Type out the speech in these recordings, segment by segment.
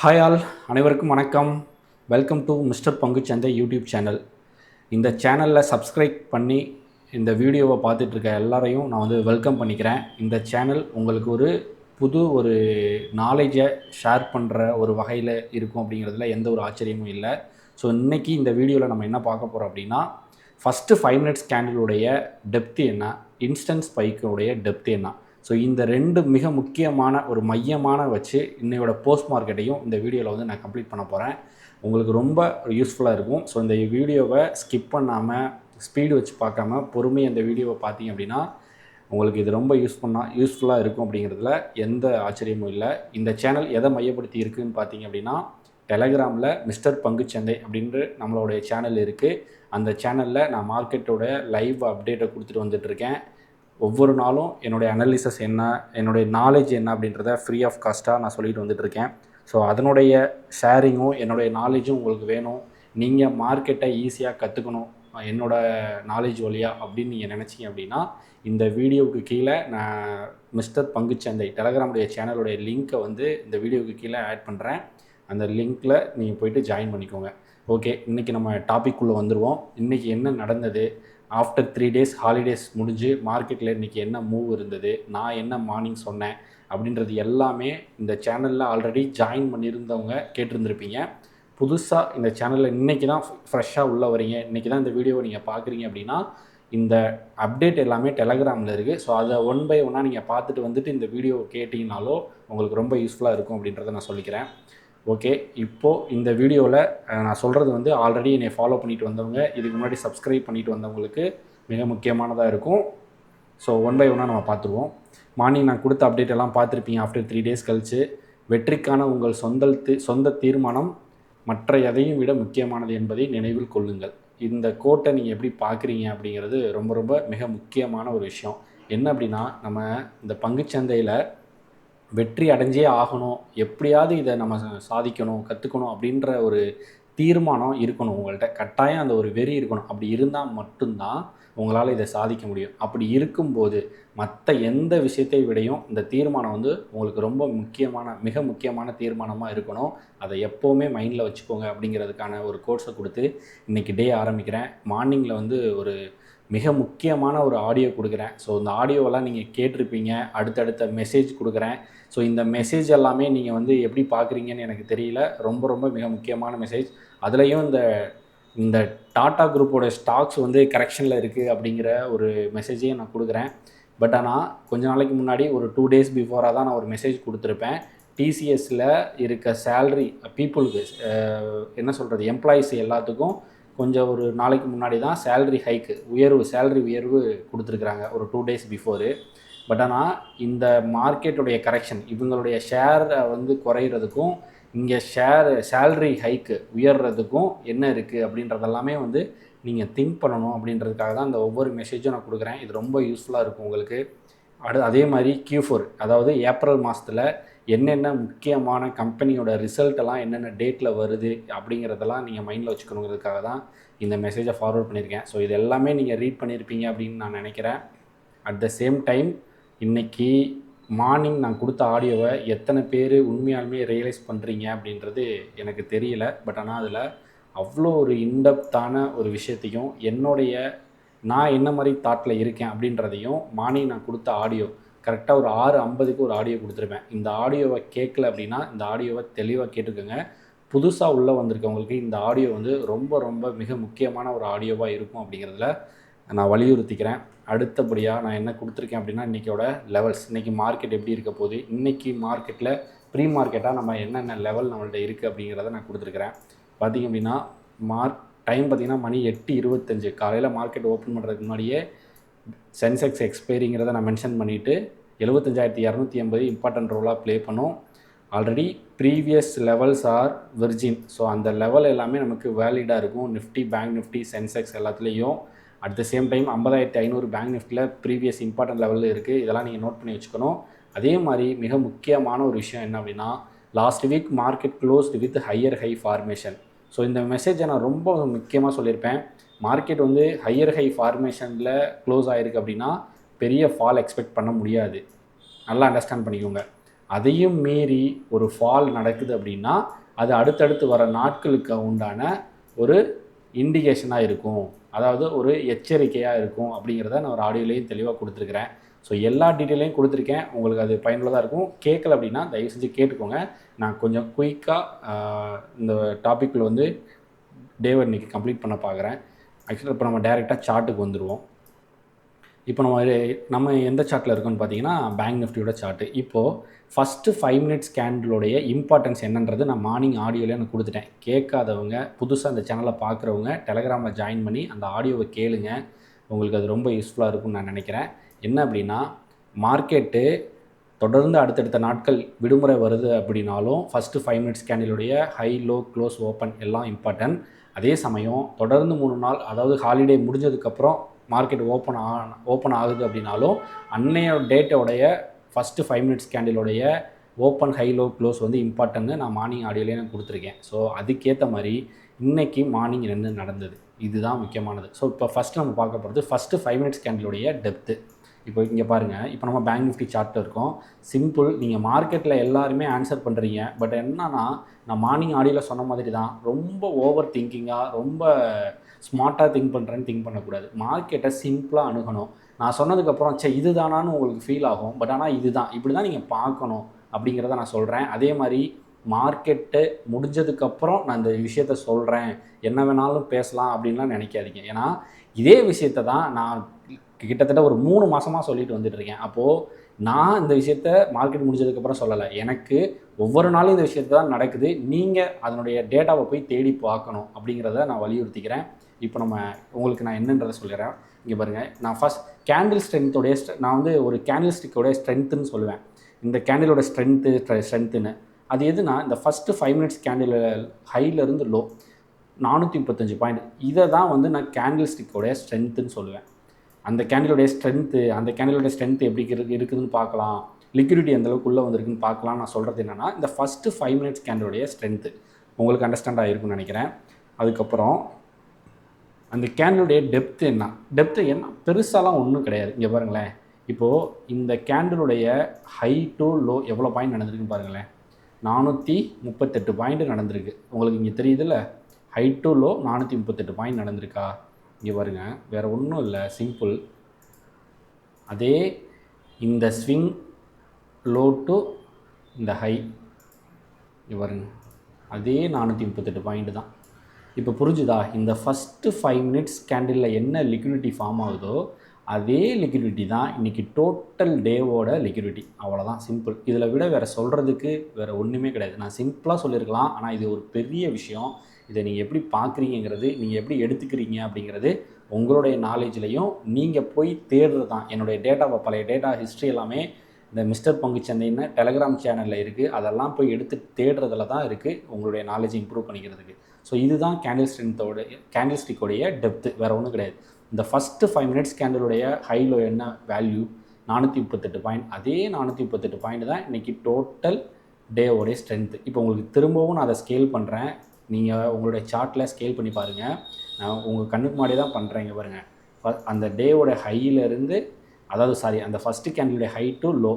Hi all, அனைவருக்கும் வணக்கம். Welcome to mister பங்குச்சந்தை யூடியூப் சேனல். இந்த சேனலில் சப்ஸ்கிரைப் பண்ணி இந்த வீடியோவை பார்த்துட்ருக்க எல்லாரையும் நான் வெல்கம் பண்ணிக்கிறேன். இந்த சேனல் உங்களுக்கு புது நாலேஜை ஷேர் பண்ணுற ஒரு வகையில் இருக்கும் அப்படிங்கிறதுல எந்த ஒரு ஆச்சரியமும் இல்லை. ஸோ இன்றைக்கி இந்த வீடியோவில் நம்ம என்ன பார்க்க போகிறோம் அப்படின்னா, ஃபஸ்ட்டு 5 மினிட்ஸ் கேண்டிலுடைய டெப்த்து என்ன, இன்ஸ்டன்ட் ஸ்பைக்குடைய டெப்த்து என்ன. ஸோ இந்த 2 மிக முக்கியமான ஒரு மையமான வச்சு இன்னையோட போஸ்ட் மார்க்கெட்டையும் இந்த வீடியோவில் நான் கம்ப்ளீட் பண்ண போகிறேன். உங்களுக்கு ரொம்ப யூஸ்ஃபுல்லாக இருக்கும். ஸோ இந்த வீடியோவை ஸ்கிப் பண்ணாமல், ஸ்பீடு வச்சு பார்க்காம பொறுமையாக இந்த வீடியோவை பார்த்தீங்க அப்படின்னா உங்களுக்கு இது ரொம்ப யூஸ்ஃபுல்லாக இருக்கும் அப்படிங்கிறதுல எந்த ஆச்சரியமும் இல்லை. இந்த சேனல் எதை மையப்படுத்தி இருக்குதுன்னு பார்த்தீங்க அப்படின்னா, டெலகிராமில் மிஸ்டர் பங்குச்சந்தை அப்படின்ற நம்மளுடைய சேனல் இருக்குது. அந்த சேனலில் நான் மார்க்கெட்டோட லைவ் அப்டேட்டை கொடுத்துட்டு வந்துட்டுருக்கேன். ஒவ்வொரு நாளும் என்னுடைய அனாலிசிஸ் என்ன, என்னுடைய நாலேஜ் என்ன அப்படின்றத ஃப்ரீ ஆஃப் காஸ்ட்டாக நான் சொல்லிட்டு வந்துட்டுருக்கேன். ஸோ அதனுடைய ஷேரிங்கும் என்னுடைய நாலேஜும் உங்களுக்கு வேணும், நீங்கள் மார்க்கெட்டை ஈஸியாக கற்றுக்கணும் என்னோடய நாலேஜ் வழியாக அப்படின்னு நீங்கள் நினச்சிங்க அப்படின்னா, இந்த வீடியோவுக்கு கீழே நான் மிஸ்டர் பங்குச்சந்தை டெலகிராமுடைய சேனலுடைய லிங்க்கை இந்த வீடியோவுக்கு கீழே ஆட் பண்ணுறேன். அந்த லிங்க்கில் நீங்கள் போய்ட்டு ஜாயின் பண்ணிக்கோங்க. ஓகே, இன்றைக்கி நம்ம டாபிக்குள்ளே வந்துடுவோம். இன்றைக்கி என்ன நடந்தது, ஆஃப்டர் 3 டேஸ் ஹாலிடேஸ் முடிஞ்சு மார்க்கெட்டில் இன்றைக்கி என்ன மூவ் இருந்தது, நான் என்ன மார்னிங் சொன்னேன் அப்படின்றது எல்லாமே இந்த சேனலில் ஆல்ரெடி ஜாயின் பண்ணியிருந்தவங்க கேட்டிருந்துருப்பீங்க. புதுசாக இந்த சேனலில் இன்றைக்கி தான் ஃப்ரெஷ்ஷாக உள்ளே வரீங்க, இன்றைக்கி தான் இந்த வீடியோவை நீங்கள் பார்க்குறீங்க அப்படின்னா, இந்த அப்டேட் எல்லாமே டெலகிராமில் இருக்குது. ஸோ அதை 1 பை 1 நீங்கள் பார்த்துட்டு வந்துட்டு இந்த வீடியோவை கேட்டிங்கனாலோ உங்களுக்கு ரொம்ப யூஸ்ஃபுல்லாக இருக்கும் அப்படின்றத நான் சொல்லிக்கிறேன். ஓகே, இப்போது இந்த வீடியோவில் நான் சொல்கிறது ஆல்ரெடி என்னை ஃபாலோ பண்ணிட்டு வந்தவங்க, இதுக்கு முன்னாடி சப்ஸ்கிரைப் பண்ணிட்டு வந்தவங்களுக்கு மிக முக்கியமானதாக இருக்கும். ஸோ 1 பை 1 நம்ம பார்த்துருவோம். மார்னிங் நான் கொடுத்த அப்டேட் எல்லாம் பார்த்துருப்பீங்க. ஆஃப்டர் 3 டேஸ் கழிச்சு, வெற்றிக்கான உங்கள் சொந்த தீர்மானம் மற்ற எதையும் விட முக்கியமானது என்பதை நினைவில் கொள்ளுங்கள். இந்த கோட்டை நீங்கள் எப்படி பார்க்குறீங்க அப்படிங்கிறது ரொம்ப ரொம்ப மிக முக்கியமான ஒரு விஷயம். என்ன அப்படின்னா, நம்ம இந்த பங்குச்சந்தையில் வெற்றி அடைஞ்சே ஆகணும், எப்படியாவது இதை நம்ம சாதிக்கணும், கற்றுக்கணும் அப்படின்ற ஒரு தீர்மானம் இருக்கணும் உங்கள்கிட்ட. கட்டாயம் அந்த ஒரு வெறி இருக்கணும். அப்படி இருந்தால் மட்டும்தான் உங்களால் இதை சாதிக்க முடியும். அப்படி இருக்கும்போது மற்ற எந்த விஷயத்தை விடையும் இந்த தீர்மானம் உங்களுக்கு ரொம்ப மிக முக்கியமான தீர்மானமாக இருக்கணும். அதை எப்போவுமே மைண்டில் வச்சுக்கோங்க அப்படிங்கிறதுக்கான ஒரு கோர்ஸை கொடுத்து இன்றைக்கி டே ஆரம்பிக்கிறேன். மார்னிங்கில் ஒரு மிக முக்கியமான ஒரு ஆடியோ கொடுக்குறேன். ஸோ இந்த ஆடியோவெல்லாம் நீங்கள் கேட்டிருப்பீங்க. அடுத்தடுத்த மெசேஜ் கொடுக்குறேன். ஸோ இந்த மெசேஜ் எல்லாமே நீங்கள் எப்படி பார்க்குறீங்கன்னு எனக்கு தெரியல. ரொம்ப ரொம்ப மிக முக்கியமான மெசேஜ். அதுலேயும் இந்த டாடா குரூப்போட ஸ்டாக்ஸ் கரெக்ஷனில் இருக்குது அப்படிங்கிற ஒரு மெசேஜையும் நான் கொடுக்குறேன். பட் ஆனால் கொஞ்ச நாளைக்கு முன்னாடி ஒரு 2 டேஸ் பிஃபோராக தான் நான் ஒரு மெசேஜ் கொடுத்துருப்பேன். டிசிஎஸில் இருக்க சேல்ரி பீப்புளுக்கு என்ன சொல்கிறது, எம்ப்ளாயீஸ் எல்லாத்துக்கும் கொஞ்சம் ஒரு நாளைக்கு முன்னாடி தான் சேல்ரி உயர்வு கொடுத்துருக்குறாங்க, ஒரு 2 டேஸ் பிஃபோரு. பட் ஆனால் இந்த மார்க்கெட்டுடைய கரெக்ஷன், இவங்களுடைய ஷேரை குறையிறதுக்கும் இங்கே சேல்ரி ஹைக்கு உயர்றதுக்கும் என்ன இருக்குது அப்படின்றதெல்லாமே நீங்கள் திங்க் பண்ணணும் அப்படின்றதுக்காக தான் இந்த ஒவ்வொரு மெசேஜும் நான் கொடுக்குறேன். இது ரொம்ப யூஸ்ஃபுல்லாக இருக்கும் உங்களுக்கு. அதே மாதிரி Q4, அதாவது ஏப்ரல் மாதத்தில் என்னென்ன முக்கியமான கம்பெனியோட ரிசல்ட்டெல்லாம் என்னென்ன டேட்டில் வருது அப்படிங்கிறதெல்லாம் நீங்கள் மைண்டில் வச்சுக்கணுங்கிறதுக்காக தான் இந்த மெசேஜை ஃபார்வர்ட் பண்ணியிருக்கேன். ஸோ இது எல்லாமே நீங்கள் ரீட் பண்ணியிருப்பீங்க அப்படின்னு நான் நினைக்கிறேன். அட் த சேம் டைம் இன்றைக்கி மார்னிங் நான் கொடுத்த ஆடியோவை எத்தனை பேர் உண்மையாலுமே ரியலைஸ் பண்ணுறீங்க அப்படின்றது எனக்கு தெரியல. பட் ஆனால் அதில் அவ்வளோ ஒரு இன்டெப்த்தான ஒரு விஷயத்தையும் நான் என்ன மாதிரி தாட்டில் இருக்கேன் அப்படின்றதையும் மார்னிங் நான் கொடுத்த ஆடியோ கரெக்டாக ஒரு 6:50க்கு ஒரு ஆடியோ கொடுத்துருப்பேன். இந்த ஆடியோவை கேட்கல அப்படின்னா இந்த ஆடியோவை தெளிவாக கேட்டுக்கோங்க. புதுசாக உள்ளே வந்திருக்கவங்களுக்கு இந்த ஆடியோ ரொம்ப ரொம்ப மிக முக்கியமான ஒரு ஆடியோவாக இருக்கும் அப்படிங்கிறதுல நான் வலியுறுத்திக்கிறேன். அடுத்தபடியாக நான் என்ன கொடுத்துருக்கேன் அப்படின்னா, இன்றைக்கோட லெவல்ஸ், இன்றைக்கி மார்க்கெட் எப்படி இருக்க போகுது, இன்றைக்கி மார்க்கெட்டில் ப்ரீ மார்க்கெட்டாக நம்ம என்னென்ன லெவல் நம்மள்ட்ட இருக்குது அப்படிங்கிறத நான் கொடுத்துருக்குறேன். பார்த்திங்க அப்படின்னா டைம் பார்த்திங்கன்னா மணி 8:25. காலையில் மார்க்கெட் ஓப்பன் பண்ணுறதுக்கு முன்னாடியே சென்செக்ஸ் எக்ஸ்பைரிங்கிறத நான் மென்ஷன் பண்ணிவிட்டு 75,280 இம்பார்ட்டன்ட் ரோலாக ப்ளே பண்ணோம். Already previous levels are virgin. So அந்த லெவல் எல்லாமே நமக்கு வேலிடாக இருக்கும். நிஃப்டி, பேங்க் நிஃப்டி, சென்செக்ஸ் எல்லாத்துலேயும். At the same time 50,500 bank நிஃப்டியில் ப்ரீவியஸ் இம்பார்ட்டன்ட் லெவலில் இருக்குது. இதெல்லாம் நீங்கள் நோட் பண்ணி வச்சுக்கணும். அதே மாதிரி மிக முக்கியமான ஒரு விஷயம் என்ன அப்படின்னா, last week market closed with higher high formation. So இந்த மெசேஜை நான் ரொம்ப முக்கியமாக சொல்லியிருப்பேன். மார்க்கெட் ஹையர் ஹை ஃபார்மேஷனில் க்ளோஸ் ஆகிருக்கு அப்படின்னா பெரிய ஃபால் எக்ஸ்பெக்ட் பண்ண முடியாது. நல்லா அண்டர்ஸ்டாண்ட் பண்ணிக்கோங்க. அதையும் மீறி ஒரு ஃபால் நடக்குது அப்படின்னா அது அடுத்தடுத்து வர நாட்களுக்கு உண்டான ஒரு இண்டிகேஷனாக இருக்கும், அதாவது ஒரு எச்சரிக்கையாக இருக்கும் அப்படிங்கிறத நான் ஒரு ஆடியோலையும் தெளிவாக கொடுத்துருக்குறேன். ஸோ எல்லா டீட்டெயிலையும் கொடுத்துருக்கேன். உங்களுக்கு அது பயனுள்ளதாக இருக்கும். கேட்கல அப்படின்னா தயவு செஞ்சு கேட்டுக்கோங்க. நான் கொஞ்சம் குயிக்காக இந்த டாப்பிக்கில் வந்து டேவை இன்றைக்கி கம்ப்ளீட் பண்ண பார்க்குறேன். ஆக்சுவலாக இப்போ நம்ம டைரெக்டாக சார்ட்டுக்கு வந்துடுவோம். இப்போ நம்ம எந்த சார்ட்டில் இருக்கோன்னு பார்த்தீங்கன்னா பேங்க் நிஃப்டியோட சார்ட்டு. இப்போது ஃபஸ்ட்டு 5 மினிட்ஸ் கேண்டிலோடைய இம்பார்ட்டன்ஸ் என்னன்றது நான் மார்னிங் ஆடியோவில் நான் கொடுத்துட்டேன். கேட்காதவங்க, புதுசாக அந்த சேனலை பார்க்குறவங்க டெலகிராமில் ஜாயின் பண்ணி அந்த ஆடியோவை கேளுங்க. உங்களுக்கு அது ரொம்ப யூஸ்ஃபுல்லாக இருக்கும்னு நான் நினைக்கிறேன். என்ன அப்படின்னா, மார்க்கெட்டு தொடர்ந்து அடுத்தடுத்த நாட்கள் விடுமுறை வருது அப்படின்னாலும் ஃபஸ்ட்டு 5 மினிட்ஸ் கேண்டிலுடைய ஹை, லோ, க்ளோஸ், ஓப்பன் எல்லாம் இம்பார்ட்டன்ட். அதே சமயம் தொடர்ந்து 3 நாள், அதாவது ஹாலிடே முடிஞ்சதுக்கப்புறம் மார்க்கெட் ஓப்பன் ஆகுது அப்படின்னாலும் அன்னைய டேட்டோடைய ஃபஸ்ட்டு 5 மினிட்ஸ் கேண்டிலோடைய ஓப்பன், ஹை, லோ, க்ளோஸ் வந்து இம்பார்ட்டன்ட்னு நான் மார்னிங் ஆடியோலேயே நான் கொடுத்துருக்கேன். ஸோ அதுக்கேற்ற மாதிரி இன்றைக்கி மார்னிங் என்ன நடந்தது, இதுதான் முக்கியமானது. ஸோ இப்போ ஃபஸ்ட்டு நம்ம பார்க்க போகிறது ஃபஸ்ட்டு 5 மினிட்ஸ் கேண்டிலுடைய டெப்த்து. இப்போ இங்கே பாருங்கள், இப்போ நம்ம பேங்க் நிஃப்டி சார்ட்டில் இருக்கோம். சிம்பிள், நீங்கள் மார்க்கெட்டில் எல்லாருமே ஆன்சர் பண்ணுறீங்க. பட் என்னன்னா, நான் மார்னிங் ஆடியோவில் சொன்ன மாதிரி தான், ரொம்ப ஓவர் திங்கிங்காக, ரொம்ப ஸ்மார்ட்டாக திங்க் பண்ணுறேன்னு திங்க் பண்ணக்கூடாது. மார்க்கெட்டை சிம்பிளாக அணுகணும். நான் சொன்னதுக்கப்புறம் இது தானான்னு உங்களுக்கு ஃபீல் ஆகும். பட் ஆனால் இதுதான், இப்படி தான் நீங்கள் பார்க்கணும் அப்படிங்கிறத நான் சொல்கிறேன். அதே மாதிரி மார்க்கெட்டு முடிஞ்சதுக்கப்புறம் நான் இந்த விஷயத்த சொல்கிறேன், என்ன வேணாலும் பேசலாம் அப்படின்லாம் நினைக்காதீங்க. ஏன்னா இதே விஷயத்தை தான் நான் கிட்டத்தட்ட ஒரு 3 மாதமாக சொல்லிட்டு வந்துட்டுருக்கேன். அப்போது நான் இந்த விஷயத்த மார்க்கெட் முடிஞ்சதுக்கப்புறம் சொல்லலை. எனக்கு ஒவ்வொரு நாளும் இந்த விஷயத்தை தான் நடக்குது. நீங்கள் அதனுடைய டேட்டாவை போய் தேடி பார்க்கணும் அப்படிங்கிறத நான் வலியுறுத்திக்கிறேன். இப்போ உங்களுக்கு நான் என்னன்றதை சொல்லிடுறேன். இங்கே பாருங்கள், நான் ஃபஸ்ட் கேண்டில் ஸ்ட்ரென்த்தோடைய நான் வந்து ஒரு கேண்டில் ஸ்டிக்கோடைய ஸ்ட்ரென்த்துன்னு சொல்லுவேன். இந்த கேண்டிலோட ஸ்ட்ரென்த்துன்னு அது எதுனா, இந்த ஃபஸ்ட்டு 5 மினிட்ஸ் கேண்டில் ஹைலேருந்து லோ 435 பாயிண்ட், இதை தான் வந்து நான் கேண்டில் ஸ்டிக்கோடைய ஸ்ட்ரென்த்துன்னு சொல்லுவேன். அந்த கேண்டிலோடைய ஸ்ட்ரென்த்து எப்படி இருக்குதுன்னு பார்க்கலாம், லிக்விடிட்டி எந்தளவுக்கு உள்ளே வந்திருக்குன்னு பார்க்கலாம். நான் சொல்கிறது என்னென்னா, இந்த ஃபஸ்ட்டு 5 மினிட்ஸ் கேண்டிலோடைய ஸ்ட்ரென்த்து உங்களுக்கு அண்டர்ஸ்டாண்ட் ஆகிருக்குன்னு நினைக்கிறேன். அதுக்கப்புறம் அந்த கேண்டிலுடைய டெப்த்து என்ன பெருசாலாம் ஒன்றும் கிடையாது. இங்கே பாருங்களேன், இப்போது இந்த கேண்டிலுடைய ஹை டு லோ எவ்வளோ பாயிண்ட் நடந்திருக்குன்னு பாருங்களேன். 438 பாயிண்ட் நடந்திருக்கு. உங்களுக்கு இங்கே தெரியுதுல்ல, ஹை டு லோ 438 பாயிண்ட் நடந்திருக்கா? இங்கே பாருங்க, வேறு ஒன்றும் இல்லை, சிம்பிள். அதே இந்த ஸ்விங் லோ டு இந்த ஹை, இங்கே பாருங்க, அதே 438 பாயிண்ட் தான். இப்போ புரிஞ்சுதா? இந்த ஃபஸ்ட்டு 5 மினிட்ஸ் கேண்டிலில் என்ன லிக்விடிட்டி ஃபார்ம் ஆகுதோ அதே லிக்விடிட்டி தான் இன்றைக்கி டோட்டல் டேவோட லிக்விடிட்டி. அவ்வளோதான், சிம்பிள். இதில் விட வேறு சொல்கிறதுக்கு வேறு ஒன்றுமே கிடையாது. நான் சிம்பிளாக சொல்லியிருக்கலாம், ஆனால் இது ஒரு பெரிய விஷயம். இதை நீங்கள் எப்படி பார்க்குறீங்கிறது, நீங்கள் எப்படி எடுத்துக்கிறீங்க அப்படிங்கிறது உங்களுடைய நாலேஜ்லேயும் நீங்கள் போய் தேடுறது தான். என்னுடைய பழைய டேட்டா ஹிஸ்ட்ரி எல்லாமே இந்த மிஸ்டர் பங்குச்சந்தைன்னு டெலகிராம் சேனலில் இருக்குது. அதெல்லாம் போய் எடுத்து தேடுறதுல தான் இருக்குது உங்களுடைய நாலேஜ் இம்ப்ரூவ் பண்ணிக்கிறதுக்கு. ஸோ இதுதான் கேண்டில் ஸ்டிக்கோடைய டெப்த்து, வேறு ஒன்றும் கிடையாது. இந்த ஃபஸ்ட்டு 5 மினிட்ஸ் கேண்டிலுடைய ஹைலோ என்ன வேல்யூ, 438 பாயிண்ட். அதே 438 பாயிண்ட் தான் இன்றைக்கி டோட்டல் டேவோடைய ஸ்ட்ரென்த்து. இப்போ உங்களுக்கு திரும்பவும் நான் அதை ஸ்கேல் பண்ணுறேன். நீங்கள் உங்களுடைய சார்ட்டில் ஸ்கேல் பண்ணி பாருங்கள். நான் உங்கள் கண்ணுக்கு முன்னாடி தான் பண்ணுறேங்க பாருங்கள். அந்த டேவோட ஹையிலேருந்து, அதாவது அந்த ஃபஸ்ட்டு கேண்டிலுடைய ஹை டு லோ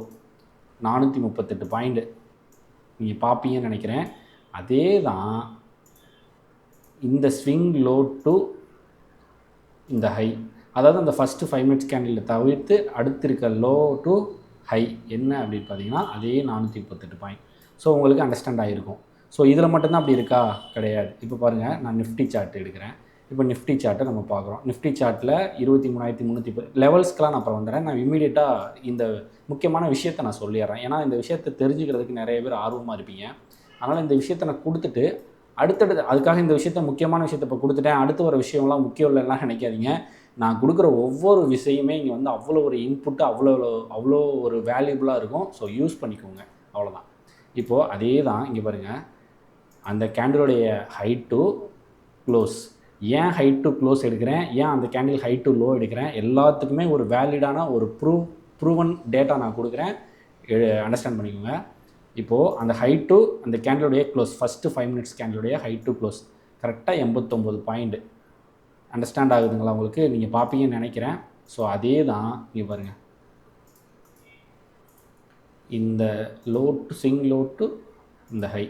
438 பாயிண்ட்டு நீங்கள் பார்ப்பீங்கன்னு நினைக்கிறேன். அதே தான் இந்த ஸ்விங் லோ டு இந்த ஹை, அதாவது அந்த ஃபஸ்ட்டு 5 மினிட்ஸ் கேண்டிலில் தவிர்த்து அடுத்து இருக்க லோ டு ஹை என்ன அப்படின்னு பார்த்தீங்கன்னா அதே 438 பாயிண்ட். ஸோ உங்களுக்கு அண்டர்ஸ்டாண்ட் ஆகிருக்கும். ஸோ இதில் மட்டும்தான் அப்படி இருக்கா? கிடையாது. இப்போ பாருங்கள், நான் நிஃப்டி சார்ட் எடுக்கிறேன். இப்போ நிஃப்டி சார்ட்டை நம்ம பார்க்குறோம். நிஃப்டி சார்ட்டில் 23,310 லெவல்ஸ்க்கெலாம் நான் அப்புறம் வந்துடுறேன். நான் இமீடியட்டாக இந்த முக்கியமான விஷயத்தை நான் சொல்லிடுறேன். ஏன்னா இந்த விஷயத்தை தெரிஞ்சுக்கிறதுக்கு நிறைய பேர் ஆர்வமாக இருப்பீங்க. அதனால் இந்த விஷயத்தை நான் கொடுத்துட்டு அடுத்தடுத்து அதுக்காக இந்த முக்கியமான விஷயத்தை இப்போ கொடுத்துட்டேன், அடுத்து வர விஷயம்லாம் முக்கியம் இல்லைலாம் நினைக்காதீங்க. நான் கொடுக்குற ஒவ்வொரு விஷயமே இங்கே வந்து அவ்வளோ ஒரு இன்புட்டு, அவ்வளோ ஒரு வேல்யூபுளாக இருக்கும். ஸோ யூஸ் பண்ணிக்கோங்க, அவ்வளோதான். இப்போது அதே தான் இங்கே பாருங்கள், அந்த கேண்டிலுடைய ஹை டு க்ளோஸ், ஏன் ஹை டு க்ளோஸ் எடுக்கிறேன், ஏன் அந்த கேண்டில் ஹை டு லோ எடுக்கிறேன், எல்லாத்துக்குமே ஒரு வேலிடான ஒரு ப்ரூவன் டேட்டா நான் கொடுக்குறேன். அண்டர்ஸ்டாண்ட் பண்ணிக்கோங்க. இப்போது அந்த ஹை டு அந்த கேண்டிலுடைய க்ளோஸ், ஃபஸ்ட்டு 5 மினிட்ஸ் கேண்டிலுடைய ஹை டு க்ளோஸ் கரெக்டாக 89 பாயிண்ட். அண்டர்ஸ்டாண்ட் ஆகுதுங்களா உங்களுக்கு? நீங்கள் பார்ப்பீங்கன்னு நினைக்கிறேன். ஸோ அதே தான் இங்கே பாருங்கள், இந்த low to swing low to இந்த ஹை,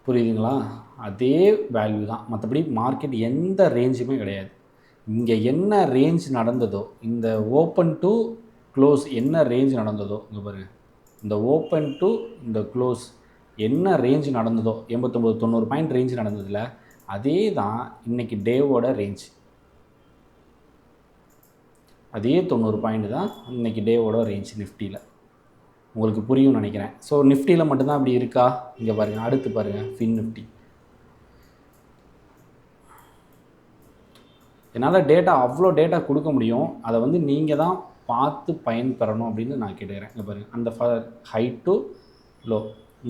புரியுதுங்களா? அதே வேல்யூ தான், மற்றபடி மார்க்கெட் எந்த ரேஞ்சுமே கிடையாது. இங்கே என்ன ரேஞ்ச் நடந்ததோ, இந்த ஓப்பன் டு க்ளோஸ் என்ன ரேஞ்ச் நடந்ததோ, இங்கே பாருங்கள், இந்த ஓப்பன் டு இந்த க்ளோஸ் என்ன ரேஞ்ச் நடந்ததோ 89-90 பாயிண்ட் ரேஞ்ச் நடந்ததில்ல, அதே தான் இன்றைக்கி டேவோட ரேஞ்ச். அதே 90 பாயிண்ட் தான் இன்றைக்கி டேவோட ரேஞ்ச் நிஃப்டியில். உங்களுக்கு புரியும்னு நினைக்கிறேன். ஸோ நிஃப்டியில் மட்டும்தான் அப்படி இருக்கா? இங்கே பாருங்கள், அடுத்து பாருங்கள் ஃபின் நிஃப்டி. என்னால் டேட்டா அவ்வளோ டேட்டா கொடுக்க முடியும், அதை வந்து நீங்கள் தான் பார்த்து பயன்பெறணும் அப்படின்னு நான் கேட்டுக்கிறேன். இங்கே பாருங்கள், அந்த ஹை டு லோ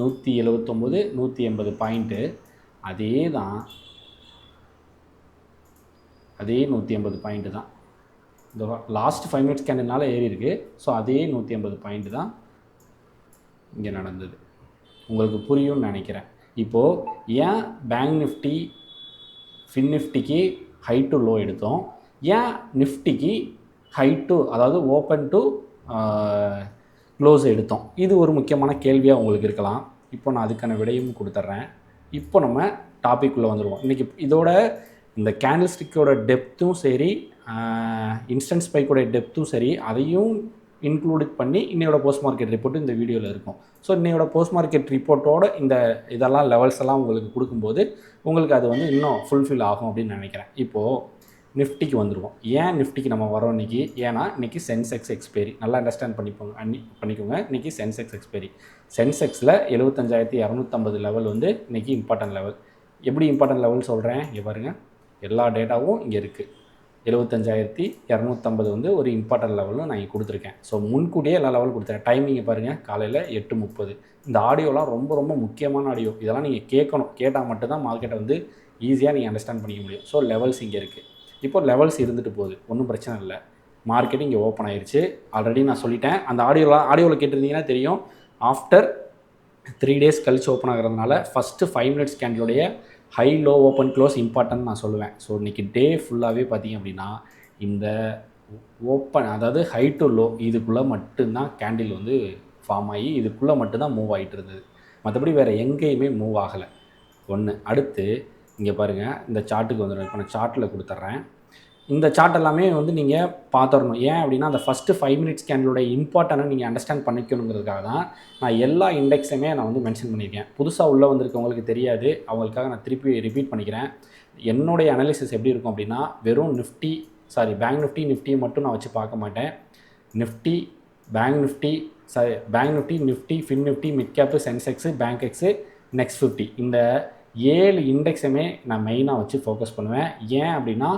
179 180 பாயிண்ட்டு, அதே தான், அதே 180 பாயிண்ட்டு தான். இந்த லாஸ்ட் 5 மினிட்ஸ் கேண்டில்னால ஏறி இருக்குது. ஸோ அதே 180 பாயிண்ட்டு தான் இங்கே நடந்தது. உங்களுக்கு புரியும்னு நினைக்கிறேன். இப்போது ஏன் பேங்க் நிஃப்டி ஃபின் நிஃப்டிக்கு ஹை டு லோ எடுத்தோம், ஏன் நிஃப்டிக்கு ஹை டு அதாவது ஓப்பன் டு க்ளோஸ் எடுத்தோம், இது ஒரு முக்கியமான கேள்வியாக உங்களுக்கு இருக்கலாம். இப்போ நான் அதுக்கான விடையும் கொடுத்துட்றேன். இப்போ நம்ம டாபிக் உள்ளே வந்துடுவோம். இன்றைக்கி இதோட இந்த கேண்டில் ஸ்டிக்கோட டெப்த்தும் சரி, இன்ஸ்டன்ட் ஸ்பைக்கோட டெப்த்தும் சரி, அதையும் இன்க்ளூட் பண்ணி இன்னையோட போஸ்ட் மார்க்கெட் ரிப்போர்ட்டு இந்த வீடியோவில் இருக்கும். ஸோ இன்னையோட போஸ்ட் மார்க்கெட் ரிப்போர்ட்டோட இந்த இதெல்லாம் லெவல்ஸ் எல்லாம் உங்களுக்கு கொடுக்கும்போது உங்களுக்கு அது வந்து இன்னும் ஃபுல்ஃபில் ஆகும் அப்படின்னு நினைக்கிறேன். இப்போது நிஃப்டிக்கு வந்துடுவோம். ஏன் நிஃப்டிக்கு நம்ம வரோம் இன்றைக்கி? ஏன்னா இன்றைக்கி சென்செக்ஸ் எக்ஸ்பைரி, நல்லா அண்டர்ஸ்டாண்ட் பண்ணிக்கோங்க. இன்றைக்கி சென்செக்ஸ் எக்ஸ்பைரி. சென்செக்ஸில் 75,250 லெவல் வந்து இன்றைக்கி இம்பார்ட்டன்ட் லெவல். எப்படி இம்பார்ட்டன்ட் லெவல் சொல்கிறேன்? இங்கே பாருங்கள், எல்லா டேட்டாவும் இங்கே இருக்குது. 75,250 வந்து ஒரு இம்பார்ட்டன்ட் லெவல்னு நான் இங்கே கொடுத்துருக்கேன். ஸோ முன்கூட்டியே எல்லா லெவலும் கொடுத்துருக்கேன். டைமிங்கை பாருங்கள், காலையில் 8:30. இந்த ஆடியோலாம் ரொம்ப ரொம்ப முக்கியமான ஆடியோ. இதெல்லாம் நீங்கள் கேட்கணும். கேட்டால் மட்டும்தான் மார்க்கெட்டை வந்து ஈஸியாக நீங்கள் அண்டர்ஸ்டாண்ட் பண்ணிக்க முடியும். ஸோ லெவல்ஸ் இங்கே இருக்குது. இப்போ லெவல்ஸ் இருந்துட்டு போகுது, ஒன்றும் பிரச்சனை இல்லை. மார்க்கெட் இங்கே ஓப்பன் ஆயிடுச்சு. ஆல்ரெடி நான் சொல்லிட்டேன். அந்த ஆடியோவில் கேட்டிருந்தீங்கன்னா தெரியும். ஆஃப்டர் 3 டேஸ் கழிச்சு ஓப்பன் ஆகிறதுனால ஃபஸ்ட்டு 5 மினிட்ஸ் கேண்டிலுடைய high low open close important நான் சொல்லுவேன். ஸோ இன்றைக்கி டே ஃபுல்லாகவே பார்த்திங்க அப்படின்னா இந்த ஓப்பன் அதாவது ஹை டு லோ இதுக்குள்ளே மட்டும்தான் கேண்டில் வந்து ஃபார்ம் ஆகி இதுக்குள்ளே மட்டும்தான் மூவ் ஆகிட்டு இருந்தது. மற்றபடி வேறு எங்கேயுமே மூவ் ஆகலை. ஒன்று. அடுத்து இங்கே பாருங்கள், இந்த சார்ட்டுக்கு வந்துடும். இப்போ நான் சார்ட்டில் கொடுத்துட்றேன். இந்த சார்ட் எல்லாமே வந்து நீங்கள் பார்த்துடணும். ஏன் அப்படின்னா அந்த ஃபஸ்ட்டு 5 மினிட்ஸ் கேண்டிலோட இம்பார்ட்டனை நீங்கள் அண்டர்ஸ்டாண்ட் பண்ணிக்கணுங்கிறதுக்காக தான் நான் எல்லா இண்டெக்ஸுமே நான் வந்து மென்ஷன் பண்ணியிருக்கேன். புதுசாக உள்ளே வந்திருக்கவங்களுக்கு தெரியாது, அவங்களுக்காக நான் திருப்பி ரிப்பீட் பண்ணிக்கிறேன். என்னுடைய அனாலிசிஸ் எப்படி இருக்கும் அப்படின்னா, வெறும் பேங்க் நிஃப்டி மட்டும் நான் வச்சு பார்க்க மாட்டேன். Nifty, Bank Nifty, Nifty, fin Nifty, mid gap, Sensex, bank x, next 50, இந்த 7 இண்டெக்ஸுமே நான் மெயினாக வச்சு ஃபோக்கஸ் பண்ணுவேன். ஏன் அப்படின்னா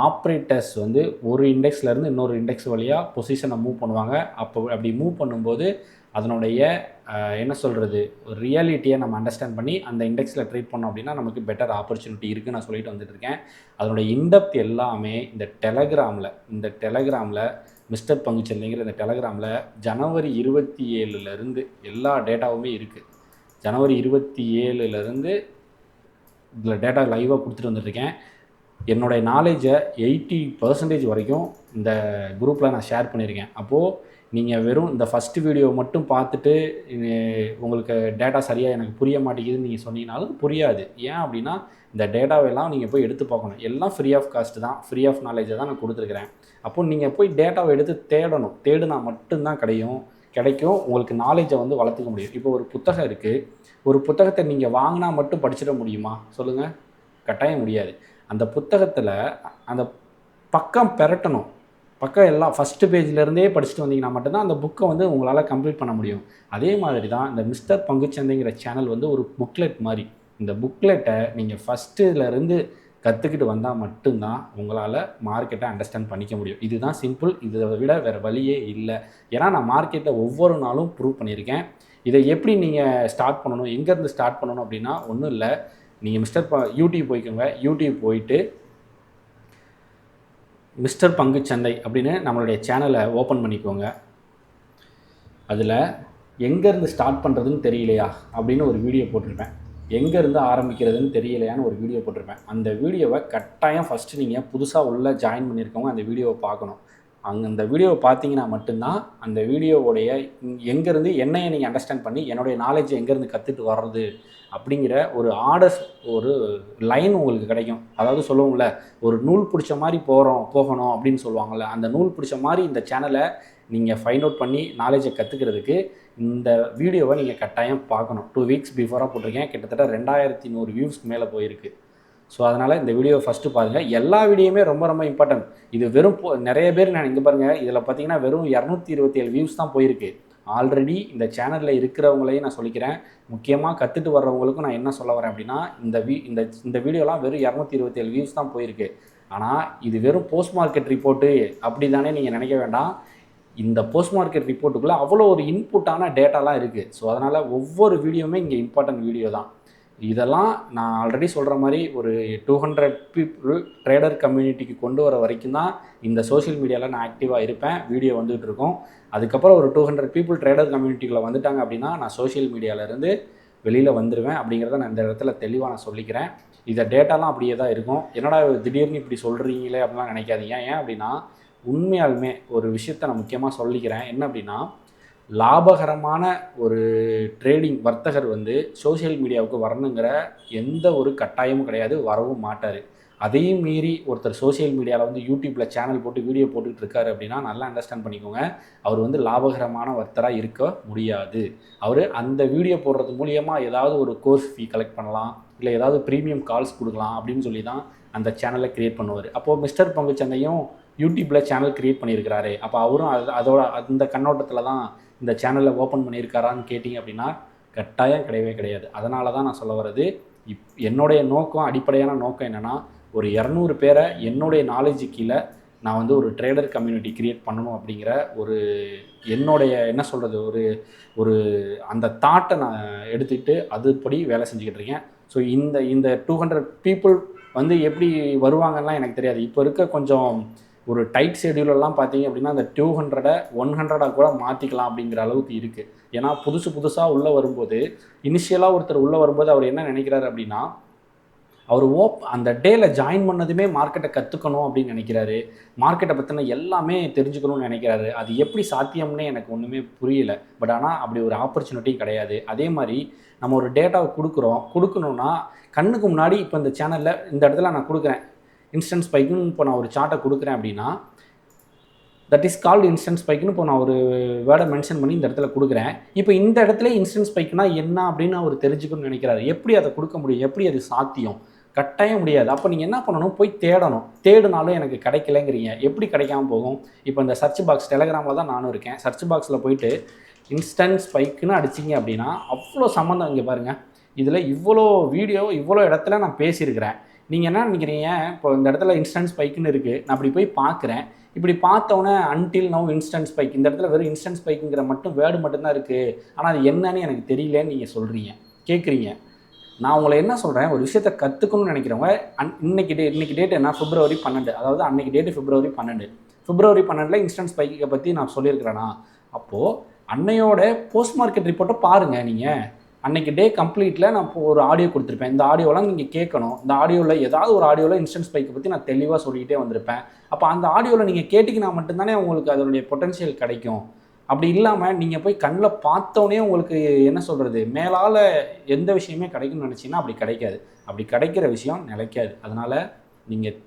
ஆப்ரேட்டர்ஸ் வந்து ஒரு இண்டெக்ஸ்லேருந்து இன்னொரு இண்டெக்ஸ் வழியாக பொசிஷனை மூவ் பண்ணுவாங்க. அப்படி மூவ் பண்ணும்போது அதனுடைய என்ன சொல்கிறது, ரியாலிட்டியை நம்ம அண்டர்ஸ்டாண்ட் பண்ணி அந்த இண்டெக்ஸில் ட்ரேட் பண்ணோம் அப்படின்னா நமக்கு பெட்டர் ஆப்பர்ச்சுனிட்டி இருக்குதுன்னு நான் சொல்லிட்டு வந்துட்டுருக்கேன். அதனுடைய இன்டெப்த் எல்லாமே இந்த டெலகிராமில் மிஸ்டர் பங்குச்சந்தைங்கிற இந்த டெலகிராமில் ஜனவரி 27 எல்லா டேட்டாவுமே இருக்குது. ஜனவரி 27 இதில் டேட்டா லைவாக கொடுத்துட்டு வந்துட்டுருக்கேன். என்னுடைய நாலேஜை 80% வரைக்கும் இந்த குரூப்பில் நான் ஷேர் பண்ணியிருக்கேன். அப்போது நீங்கள் வெறும் இந்த ஃபஸ்ட்டு வீடியோ மட்டும் பார்த்துட்டு உங்களுக்கு டேட்டா சரியாக எனக்கு புரிய மாட்டேங்குதுன்னு நீங்கள் சொன்னீங்கனாலும் புரியாது. ஏன் அப்படின்னா இந்த டேட்டாவெல்லாம் நீங்கள் போய் எடுத்து பார்க்கணும். எல்லாம் ஃப்ரீ ஆஃப் காஸ்ட்டு தான், ஃப்ரீ ஆஃப் நாலேஜை தான் நான் கொடுத்துருக்குறேன். அப்போது நீங்கள் போய் டேட்டாவை எடுத்து தேடணும். தேடுனா மட்டும்தான் கிடைக்கும் உங்களுக்கு நாலேஜை வந்து வளர்த்துக்க முடியும். இப்போ ஒரு புத்தகம் இருக்குது, ஒரு புத்தகத்தை நீங்கள் வாங்கினா மட்டும் படிச்சிட முடியுமா சொல்லுங்கள்? கட்டாயம் முடியாது. அந்த புத்தகத்தில் அந்த பக்கம் பெரட்டணும். பக்கம் எல்லாம் ஃபஸ்ட்டு பேஜ்லேருந்தே படிச்சுட்டு வந்தீங்கன்னா மட்டும்தான் அந்த புக்கை வந்து உங்களால் கம்ப்ளீட் பண்ண முடியும். அதே மாதிரி தான் இந்த மிஸ்டர் பங்குச்சந்தைங்கிற சேனல் வந்து ஒரு புக்லெட் மாதிரி. இந்த புக்லெட்டை நீங்கள் ஃபஸ்ட்டுலேருந்து கற்றுக்கிட்டு வந்தால் மட்டும்தான் உங்களால் மார்க்கெட்டை அண்டர்ஸ்டாண்ட் பண்ணிக்க முடியும். இதுதான் சிம்பிள். இதை விட வேறு வழியே இல்லை. ஏன்னா நான் மார்க்கெட்டை ஒவ்வொரு நாளும் ப்ரூவ் பண்ணியிருக்கேன். இதை எப்படி நீங்கள் ஸ்டார்ட் பண்ணணும், எங்கேருந்து ஸ்டார்ட் பண்ணணும் அப்படின்னா ஒன்றும் இல்லை. நீங்கள் யூடியூப் போய்க்கோங்க. யூடியூப் போயிட்டு மிஸ்டர் பங்குச்சந்தை அப்படின்னு நம்மளுடைய சேனலை ஓப்பன் பண்ணிக்கோங்க. அதில் எங்கேருந்து ஸ்டார்ட் பண்ணுறதுன்னு தெரியலையா அப்படின்னு ஒரு வீடியோ போட்டிருப்பேன். எங்கேருந்து ஆரம்பிக்கிறதுன்னு தெரியலையான்னு ஒரு வீடியோ போட்டிருப்பேன். அந்த வீடியோவை கட்டாயம் ஃபஸ்ட்டு நீங்கள் புதுசாக உள்ளே ஜாயின் பண்ணியிருக்கவங்க அந்த வீடியோவை பார்க்கணும். அந்த வீடியோவை பார்த்தீங்கன்னா மட்டும்தான் அந்த வீடியோவுடைய எங்கேருந்து என்னையை நீங்கள் அண்டர்ஸ்டாண்ட் பண்ணி என்னுடைய நாலேஜை எங்கேருந்து கற்றுட்டு வர்றது அப்படிங்கிற ஒரு ஆர்டர்ஸ் ஒரு லைன் உங்களுக்கு கிடைக்கும். அதாவது சொல்லுவோம்ல, ஒரு நூல் பிடிச்ச மாதிரி போகணும் அப்படின்னு சொல்லுவாங்கள்ல, அந்த நூல் பிடிச்ச மாதிரி இந்த சேனலை நீங்கள் ஃபைண்ட் அவுட் பண்ணி நாலேஜை கற்றுக்கிறதுக்கு இந்த வீடியோவை நீங்கள் கட்டாயம் பார்க்கணும். 2 வீக்ஸ் பிஃபோராக போட்டிருக்கேன். கிட்டத்தட்ட 2100 வியூஸ்க்கு மேலே போயிருக்கு. ஸோ அதனால் இந்த வீடியோவை ஃபஸ்ட்டு பாருங்கள். எல்லா வீடியோவுமே ரொம்ப ரொம்ப இம்பார்ட்டன்ட். இது வெறும் நிறைய பேர் நான் இங்கே பாருங்கள், இதில் பார்த்தீங்கன்னா வெறும் 227 வியூஸ் தான் போயிருக்கு. ஆல்ரெடி இந்த சேனலில் இருக்கிறவங்களையும் நான் சொல்லிக்கிறேன். முக்கியமாக கற்றுட்டு வர்றவங்களுக்கும் நான் என்ன சொல்ல வரேன் அப்படின்னா, இந்த வீடியோலாம் வெறும் 227 வியூஸ் தான் போயிருக்கு. ஆனால் இது வெறும் போஸ்ட் மார்க்கெட் ரிப்போர்ட்டு அப்படி தானே நீங்கள் நினைக்க வேண்டாம். இந்த போஸ்ட் மார்க்கெட் ரிப்போர்ட்டுக்குள்ளே அவ்வளோ ஒரு இன்புட்டான டேட்டாலாம் இருக்குது. ஸோ அதனால் ஒவ்வொரு வீடியோவுமே இங்கே இம்பார்ட்டன்ட் வீடியோ தான். இதெல்லாம் நான் ஆல்ரெடி சொல்கிற மாதிரி ஒரு 200 பீப்புள் ட்ரேடர் கம்யூனிட்டிக்கு கொண்டு வர வரைக்கும் தான் இந்த சோஷியல் மீடியாவில் நான் ஆக்டிவாக இருப்பேன். வீடியோ வந்துகிட்டு இருக்கோம். அதுக்கப்புறம் ஒரு 200 பீப்புள் ட்ரேடர் கம்யூனிட்டிக்குள்ளே வந்துட்டாங்க அப்படின்னா நான் சோஷியல் மீடியாவிலேருந்து வெளியில் வந்துடுவேன் அப்படிங்கிறத நான் இந்த இடத்துல தெளிவாக நான் சொல்லிக்கிறேன். இதை டேட்டாலாம் அப்படியே தான் இருக்கும். என்னடா திடீர்னு இப்படி சொல்கிறீங்களே அப்படிலாம் நினைக்காதீங்க. ஏன் அப்படின்னா உண்மையாலுமே ஒரு விஷயத்தை நான் முக்கியமாக சொல்லிக்கிறேன். என்ன அப்படின்னா, லாபகரமான ஒரு ட்ரேடிங் வர்த்தகர் சோஷியல் மீடியாவுக்கு வரணுங்கிற எந்த ஒரு கட்டாயமும் கிடையாது, வரவும் மாட்டார். அதையும் மீறி ஒருத்தர் சோஷியல் மீடியாவில் யூடியூப்பில் சேனல் போட்டு வீடியோ போட்டுக்கிட்டு இருக்காரு அப்படின்னா நல்லா அண்டர்ஸ்டாண்ட் பண்ணிக்கோங்க, அவர் லாபகரமான வர்த்தராக இருக்க முடியாது. அவர் அந்த வீடியோ போடுறது மூலியமாக ஏதாவது ஒரு கோர்ஸ் ஃபீ கலெக்ட் பண்ணலாம், இல்லை ஏதாவது ப்ரீமியம் கால்ஸ் கொடுக்கலாம் அப்படின்னு சொல்லி தான் அந்த சேனலை க்ரியேட் பண்ணுவார். அப்போது மிஸ்டர் பங்குச்சந்தையும் யூடியூப்பில் சேனல் க்ரியேட் பண்ணியிருக்கிறாரு. அப்போ அவரும் அதோட அந்த கண்ணோட்டத்தில் தான் இந்த சேனலை ஓப்பன் பண்ணியிருக்காரான்னு கேட்டிங்க அப்படின்னா கட்டாயம் கிடையவே கிடையாது. அதனால தான் நான் சொல்ல வர்றது, என்னுடைய நோக்கம், அடிப்படையான நோக்கம் என்னென்னா, ஒரு 200 பேரை என்னுடைய நாலேஜு கீழே நான் ஒரு ட்ரேடர் கம்யூனிட்டி க்ரியேட் பண்ணணும் அப்படிங்கிற ஒரு என்னுடைய என்ன சொல்கிறது ஒரு அந்த தாட்டை நான் எடுத்துக்கிட்டு அதுபடி வேலை செஞ்சுக்கிட்டு இருக்கேன். ஸோ இந்த 200 பீப்புள் எப்படி வருவாங்கன்னா எனக்கு தெரியாது. இப்போ இருக்க கொஞ்சம் ஒரு டைட் ஷெடியூலெல்லாம் பார்த்தீங்க அப்படின்னா அந்த 200 100 கூட மாற்றிக்கலாம் அப்படிங்கிற அளவுக்கு இருக்குது. ஏன்னா புதுசாக உள்ளே வரும்போது, இனிஷியலாக ஒருத்தர் உள்ளே வரும்போது அவர் என்ன நினைக்கிறாரு அப்படின்னா, அவர் அந்த டேயில் ஜாயின் பண்ணதுமே மார்க்கெட்டை கற்றுக்கணும் அப்படின்னு நினைக்கிறாரு. மார்க்கெட்டை பற்றின எல்லாமே தெரிஞ்சுக்கணும்னு நினைக்கிறாரு. அது எப்படி சாத்தியம்னே எனக்கு ஒன்றுமே புரியலை. பட் ஆனால் அப்படி ஒரு ஆப்பர்ச்சுனிட்டியும் கிடையாது. அதே மாதிரி நம்ம ஒரு டேட்டாவை கொடுக்கணுன்னா கண்ணுக்கு முன்னாடி இப்போ இந்த சேனலில் இந்த இடத்துல நான் கொடுக்குறேன் இன்ஸ்டன்ட் ஸ்பைக்குன்னு. இப்போ நான் ஒரு சார்ட்டை கொடுக்குறேன் அப்படின்னா தட் இஸ் கால்டு இன்ஸ்டன்ட் ஸ்பைக்குன்னு இப்போ நான் ஒரு வேர்டை மென்ஷன் பண்ணி இந்த இடத்துல கொடுக்குறேன். இப்போ இந்த இடத்துல இன்ஸ்டன்ட் ஸ்பைக்குனா என்ன அப்படின்னு அவர் தெரிஞ்சுக்கணும்னு நினைக்கிறாரு. எப்படி அதை கொடுக்க முடியும்? எப்படி அது சாத்தியம்? கட்டாயம் முடியாது. அப்போ நீங்கள் என்ன பண்ணணும்? போய் தேடணும். தேடினாலும் எனக்கு கிடைக்கலைங்கிறீங்க. எப்படி கிடைக்காம போகும்? இப்போ இந்த சர்ச் பாக்ஸ் டெலகிராமில் தான் நானும் இருக்கேன். சர்ச் பாக்ஸில் போயிட்டு இன்ஸ்டன்ட் ஸ்பைக்குன்னு அடிச்சிங்க அப்படின்னா அவ்வளோ சம்மந்தம். இங்கே பாருங்கள், இதில் இவ்வளோ வீடியோ இவ்வளோ இடத்துல நான் பேசியிருக்கிறேன். நீங்கள் என்ன நினைக்கிறீங்க? இப்போ இந்த இடத்துல இன்ஸ்டன்ட் ஸ்பைக்குன்னு இருக்குது. நான் அப்படி போய் பார்க்குறேன். இப்படி பார்த்தோன்னே அன்டில் நவ் இன்ஸ்டன்ட் ஸ்பைக், இந்த இடத்துல வெறும் இன்ஸ்டன்ட் ஸ்பைக்குங்கிற வேர்டு மட்டும்தான் இருக்குது. ஆனால் அது என்னன்னு எனக்கு தெரியலன்னு நீங்கள் சொல்கிறீங்க, கேட்குறீங்க. நான் உங்களை என்ன சொல்கிறேன், ஒரு விஷயத்தை கற்றுக்கணும்னு நினைக்கிறவங்க இன்றைக்கி டேட் என்ன, February 12, அதாவது அன்றைக்கி டேட்டு February 12 இன்ஸ்டன்ட் ஸ்பைக்கை பற்றி நான் சொல்லியிருக்கிறேன்னா, அப்போது அன்னையோட போஸ்ட் மார்க்கெட் ரிப்போர்ட்டை பாருங்கள். நீங்கள் அன்றைக்கி டே கம்ப்ளீட்டில் நான் இப்போ ஒரு ஆடியோ கொடுத்துருப்பேன். இந்த ஆடியோலாம் நீங்கள் கேட்கணும். இந்த ஆடியோவில் ஏதாவது ஒரு ஆடியோவில் இன்ஸ்டன்ட் ஸ்பைக்கை பற்றி நான் தெளிவாக சொல்லிக்கிட்டே வந்திருப்பேன். அப்போ அந்த ஆடியோவில் நீங்கள் கேட்டிங்கன்னா மட்டும்தானே உங்களுக்கு அதனுடைய பொட்டன்ஷியல் கிடைக்கும். அப்படி இல்லாமல் நீங்கள் போய் கண்ணில் பார்த்தோன்னே உங்களுக்கு என்ன சொல்கிறது, மேலால் எந்த விஷயமே கிடைக்கும்னு நினச்சிங்கன்னா அப்படி கிடைக்காது. அப்படி கிடைக்கிற விஷயம் நிலைக்காது. அதனால் நீங்கள்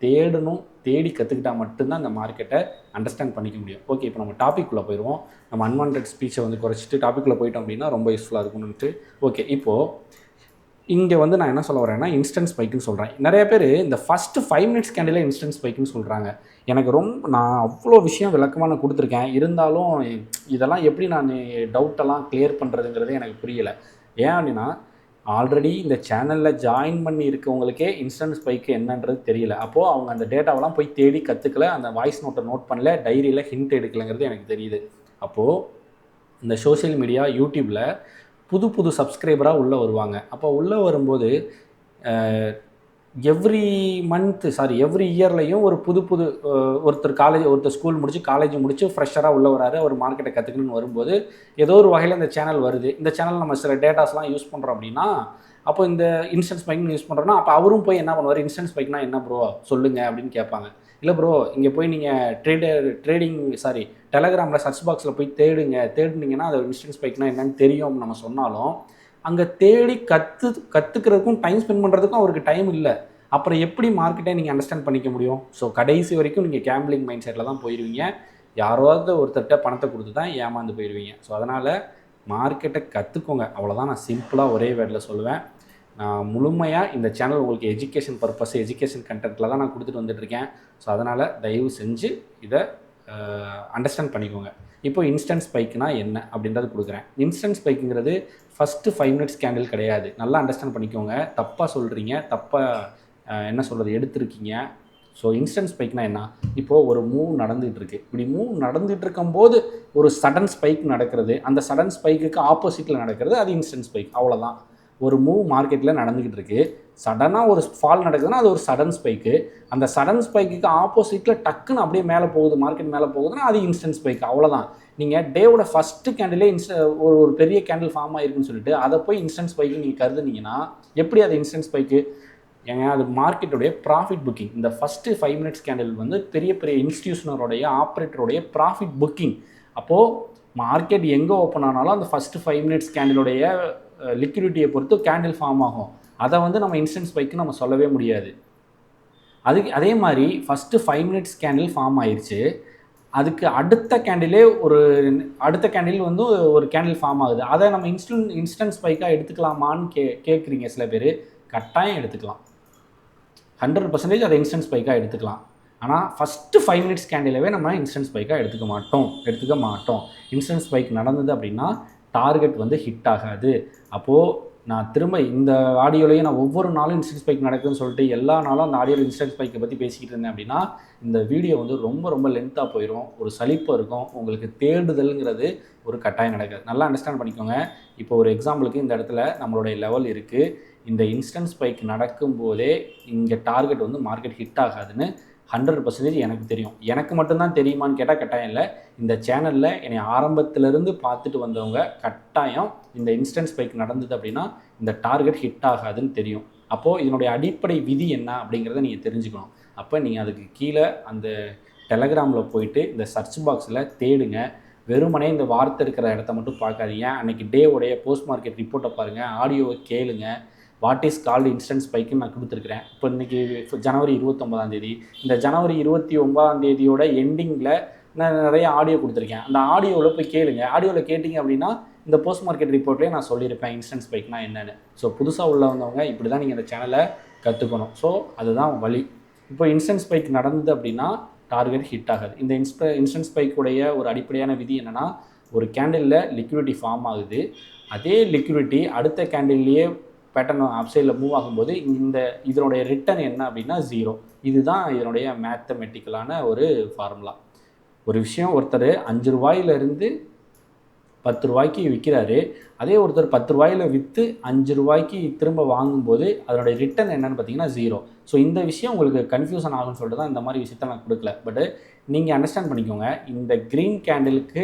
தேடி கற்றுக்கிட்டால் மட்டும்தான் அந்த மார்க்கெட்டை அண்டர்ஸ்டாண்ட் பண்ணிக்க முடியும். ஓகே, இப்போ நம்ம டாபிக்குள்ளே போயிடுவோம். நம்ம அன்வான்ட் ஸ்பீச்சை குறைச்சிட்டு டாப்பிக்குள்ளே போயிட்டோம் அப்படின்னா ரொம்ப யூஸ்ஃபுல்லாக இருக்கும்னுட்டு. ஓகே, இப்போது இங்கே நான் என்ன சொல்ல வரேன்னா, இன்ஸ்டன்ட் ஸ்பைக்குன்னு சொல்கிறேன். நிறைய பேர் இந்த ஃபஸ்ட்டு 5 மினிட்ஸ் கேண்டில் இன்ஸ்டன்ட் ஸ்பைக்குன்னு சொல்கிறாங்க. எனக்கு நான் அவ்வளோ விஷயம் விளக்கமாக நான் கொடுத்துருக்கேன். இருந்தாலும் இதெல்லாம் எப்படி நான் டவுட்டெல்லாம் கிளியர் பண்ணுறதுங்கிறது எனக்கு புரியலை. ஏன் அப்படின்னா, ஆல்ரெடி இந்த சேனலில் ஜாயின் பண்ணி இருக்கவங்களுக்கே இன்ஸ்டன்ட் ஸ்பைக்கு என்னன்றது தெரியல. அப்போது அவங்க அந்த டேட்டாவெல்லாம் போய் தேடி கற்றுக்கல, அந்த வாய்ஸ் நோட்டை நோட் பண்ணல, டைரியில் ஹிண்ட் எடுக்கலைங்கிறது எனக்கு தெரியுது. அப்போது இந்த சோஷியல் மீடியா யூடியூப்பில் புது சப்ஸ்கிரைபராக உள்ளே வருவாங்க. அப்போ உள்ளே வரும்போது எவ்ரி இயர்லையும் ஒரு புது ஒருத்தர் ஸ்கூல் முடிச்சு காலேஜ் முடிச்சு ஃப்ரெஷராக உள்ளே வராரு. அவர் மார்க்கெட்டை கற்றுக்கணும்னு வரும்போது ஏதோ ஒரு வகையில் இந்த சேனல் வருது. இந்த சேனல் நம்ம சில டேட்டாஸ்லாம் யூஸ் பண்ணுறோம் அப்படின்னா, அப்போ இந்த இன்ஸ்டன்ட் ஸ்பைக்னு யூஸ் பண்ணுறோன்னா அப்போ அவரும் போய் என்ன பண்ணுவார், இன்ஸ்டன்ட் ஸ்பைக்னா என்ன ப்ரோ சொல்லுங்கள் அப்படின்னு கேட்பாங்க. இல்லை ப்ரோ இங்கே போய் நீங்கள் டெலகிராமில் சர்ச் பாக்ஸில் போய் தேடுனீங்கன்னா அது இன்ஸ்டன்ட் ஸ்பைக்னா என்னன்னு தெரியும் நம்ம சொன்னாலும் அங்கே தேடி கற்றுக்கிறதுக்கும் டைம் ஸ்பெண்ட் பண்ணுறதுக்கும் அவருக்கு டைம் இல்லை. அப்புறம் எப்படி மார்க்கெட்டை நீங்கள் அண்டர்ஸ்டாண்ட் பண்ணிக்க முடியும்? ஸோ கடைசி வரைக்கும் நீங்கள் கேம்பிளிங் மைண்ட் செட்டில் தான் போயிடுவீங்க. யாராவது ஒருத்தர்கிட்ட பணத்தை கொடுத்து தான் ஏமாந்து போயிடுவீங்க. ஸோ அதனால் மார்க்கெட்டை கற்றுக்கோங்க, அவ்வளோதான் நான் சிம்பிளாக ஒரே வேர்டில் சொல்லுவேன். நான் முழுமையாக இந்த சேனல் உங்களுக்கு எஜுகேஷன் பர்பஸ், எஜுகேஷன் கண்டென்ட்டில் தான் நான் கொடுத்துட்டு வந்துட்டுருக்கேன். ஸோ அதனால் தயவு செஞ்சு இதை அண்டர்ஸ்டாண்ட் பண்ணிக்கோங்க. இப்போ இன்ஸ்டன்ட் ஸ்பைக்னா என்ன அப்படின்றது கொடுக்குறேன். இன்ஸ்டன்ட் ஸ்பைக்குங்கிறது ஃபஸ்ட்டு 5 மினிட்ஸ் கேண்டில் கிடையாது. நல்லா அண்டர்ஸ்டாண்ட் பண்ணிக்கோங்க. தப்பாக சொல்கிறீங்க, என்ன சொல்கிறது எடுத்திருக்கீங்க. ஸோ இன்ஸ்டன்ட் ஸ்பைக்னா என்ன? இப்போது ஒரு மூவ் நடந்துகிட்டு இருக்குது. இப்படி மூவ் நடந்துகிட்டு இருக்கும்போது ஒரு சடன் ஸ்பைக் நடக்கிறது, அந்த சடன் ஸ்பைக்குக்கு ஆப்போசிட்டில் நடக்கிறது, அது இன்ஸ்டன்ட் ஸ்பைக். அவ்வளோதான். ஒரு மூவ் மார்க்கெட்டில் நடந்துக்கிட்டு இருக்குது, சடனாக ஒரு ஃபால் நடக்குதுன்னா அது ஒரு சடன் ஸ்பைக்கு. அந்த சடன் ஸ்பைக்குக்கு ஆப்போசிட்டில் டக்குன்னு அப்படியே மேலே போகுது, மார்க்கெட் மேலே போகுதுன்னா அது இன்ஸ்டன்ட் ஸ்பைக். அவ்வளோதான். நீங்கள் டேவோட ஃபஸ்ட்டு கேண்டிலே ஒரு பெரிய கேண்டில் ஃபார்ம் ஆகிருக்குன்னு சொல்லிட்டு அதை போய் இன்ஸ்டன்ட் ஸ்பைக்கு நீங்கள் கருதுனீங்கன்னா எப்படி அது இன்ஸ்டன்ட் ஸ்பைக்கு? ஏங்க அது மார்க்கெட்டுடைய ப்ராஃபிட் புக்கிங். இந்த ஃபஸ்ட்டு 5 மினிட்ஸ் கேண்டில் வந்து பெரிய பெரிய இன்ஸ்டியூஷனருடைய ஆப்ரேட்டருடைய ப்ராஃபிட் புக்கிங். அப்போது மார்க்கெட் எங்கே ஓப்பன் ஆனாலும் அந்த ஃபஸ்ட்டு 5 மினிட்ஸ் கேண்டிலுடைய லிக்விடிட்டியை பொறுத்து கேண்டில் ஃபார்ம் ஆகும். அதை வந்து நம்ம இன்ஸ்டன்ட் ஸ்பைக்கு நம்ம சொல்லவே முடியாது. அதே மாதிரி ஃபஸ்ட்டு 5 மினிட்ஸ் கேண்டில் ஃபார்ம் ஆயிடுச்சு, அதுக்கு அடுத்த கேண்டில் வந்து ஒரு கேண்டில் ஃபார்ம் ஆகுது. அதை நம்ம இன்ஸ்டன்ட் ஸ்பைக்காக எடுத்துக்கலாமான்னு கேட்குறீங்க சில பேர். கட்டாயம் எடுத்துக்கலாம். 100% அதை இன்ஸ்டன்ட் ஸ்பைக்காக எடுத்துக்கலாம். ஆனால் ஃபஸ்ட்டு 5 மினிட்ஸ் கேண்டிலவே நம்ம இன்ஸ்டன்ட் ஸ்பைக்காக எடுத்துக்க மாட்டோம். இன்ஸ்டன்ட் ஸ்பைக் நடந்தது அப்படின்னா டார்கெட் வந்து ஹிட் ஆகாது. அப்போது நான் திரும்ப இந்த ஆடியோலையும் நான் ஒவ்வொரு நாளும் இன்ஸ்டன்ட் ஸ்பைக் நடக்குதுன்னு சொல்லிட்டு எல்லா நாளும் அந்த ஆடியோவில் இன்ஸ்டன்ட் ஸ்பைக்கை பற்றி பேசிக்கிட்டு இருந்தேன் அப்படின்னா இந்த வீடியோ வந்து ரொம்ப ரொம்ப லென்த்தாக போயிடும், ஒரு சலிப்பாக இருக்கும். உங்களுக்கு தேடுதல்ங்கிறது ஒரு கட்டாயம் நடக்காது. நல்லா அண்டர்ஸ்டாண்ட் பண்ணிக்கோங்க. இப்போ ஒரு எக்ஸாம்பிளுக்கு இந்த இடத்துல நம்மளுடைய லெவல் இருக்குது. இந்த இன்ஸ்டன்ட் ஸ்பைக் நடக்கும்போதே இங்கே டார்கெட் வந்து மார்க்கெட் ஹிட் ஆகாதுன்னு 100% எனக்கு தெரியும். எனக்கு மட்டும்தான் தெரியுமான்னு கேட்டால் கட்டாயம் இல்லை. இந்த சேனலில் என்னை ஆரம்பத்திலேருந்து பார்த்துட்டு வந்தவங்க கட்டாயம் இந்த இன்ஸ்டன்ட் ஸ்பைக் நடந்தது அப்படின்னா இந்த டார்கெட் ஹிட் ஆகாதுன்னு தெரியும். அப்போது இதனுடைய அடிப்படை விதி என்ன அப்படிங்கிறத நீங்கள் தெரிஞ்சுக்கணும். அப்போ நீங்கள் அதுக்கு கீழே அந்த டெலகிராமில் போயிட்டு இந்த சர்ச் பாக்ஸில் தேடுங்க. வெறுமனே இந்த வார்த்தை இருக்கிற இடத்த மட்டும் பார்க்காதீங்க. அன்றைக்கி டேவுடைய போஸ்ட் மார்க்கெட் ரிப்போர்ட்டை பாருங்கள், ஆடியோவை கேளுங்க. வாட் இஸ் கால்டு இன்ஸ்டன்ட் ஸ்பைக்குன்னு நான் கொடுத்துருக்குறேன். இப்போ இன்றைக்கி ஜனவரி 29 இந்த ஜனவரி 29 எண்டிங்கில் நான் நிறைய ஆடியோ கொடுத்துருக்கேன். அந்த ஆடியோவில் போய் கேளுங்க. ஆடியோவில் கேட்டிங்க அப்படின்னா இந்த போஸ்ட் மார்க்கெட் ரிப்போர்ட்லேயே நான் சொல்லியிருப்பேன் இன்ஸ்டன்ட் ஸ்பைக்னா என்னென்னு. ஸோ புதுசாக உள்ளவங்க இப்படி தான் நீங்கள் இந்த சேனலை கற்றுக்கணும். ஸோ அதுதான் வழி. இப்போ இன்ஸ்டன்ட் ஸ்பைக் நடந்தது அப்படின்னா டார்கெட் ஹிட் ஆகாது. இந்த இன்ஸ்டன்ட் ஸ்பைக்குடைய ஒரு அடிப்படையான விதி என்னென்னா, ஒரு கேண்டிலில் லிக்விடிட்டி ஃபார்ம் ஆகுது, அதே லிக்விடிட்டி அடுத்த கேண்டில்லையே பேட்டர்ன் அப்சைடில் மூவ் ஆகும்போது இதனுடைய ரிட்டர்ன் என்ன அப்படின்னா 0. இதுதான் இதனுடைய மேத்தமெட்டிக்கலான ஒரு ஃபார்முலா. ஒரு விஷயம், ஒருத்தர் 5 ரூபாயிலிருந்து 10 ரூபாய்க்கு விற்கிறாரு, அதே ஒருத்தர் 10 ரூபாயில் விற்று 5 ரூபாய்க்கு திரும்ப வாங்கும்போது அதனுடைய ரிட்டர்ன் என்னென்னு பார்த்தீங்கன்னா 0. ஸோ இந்த விஷயம் உங்களுக்கு கன்ஃபியூஷன் ஆகும்னு சொல்லிட்டு தான் இந்த மாதிரி விஷயத்தை நான் கொடுக்கல. பட்டு நீங்கள் அண்டர்ஸ்டாண்ட் பண்ணிக்கோங்க. இந்த க்ரீன் கேண்டிலுக்கு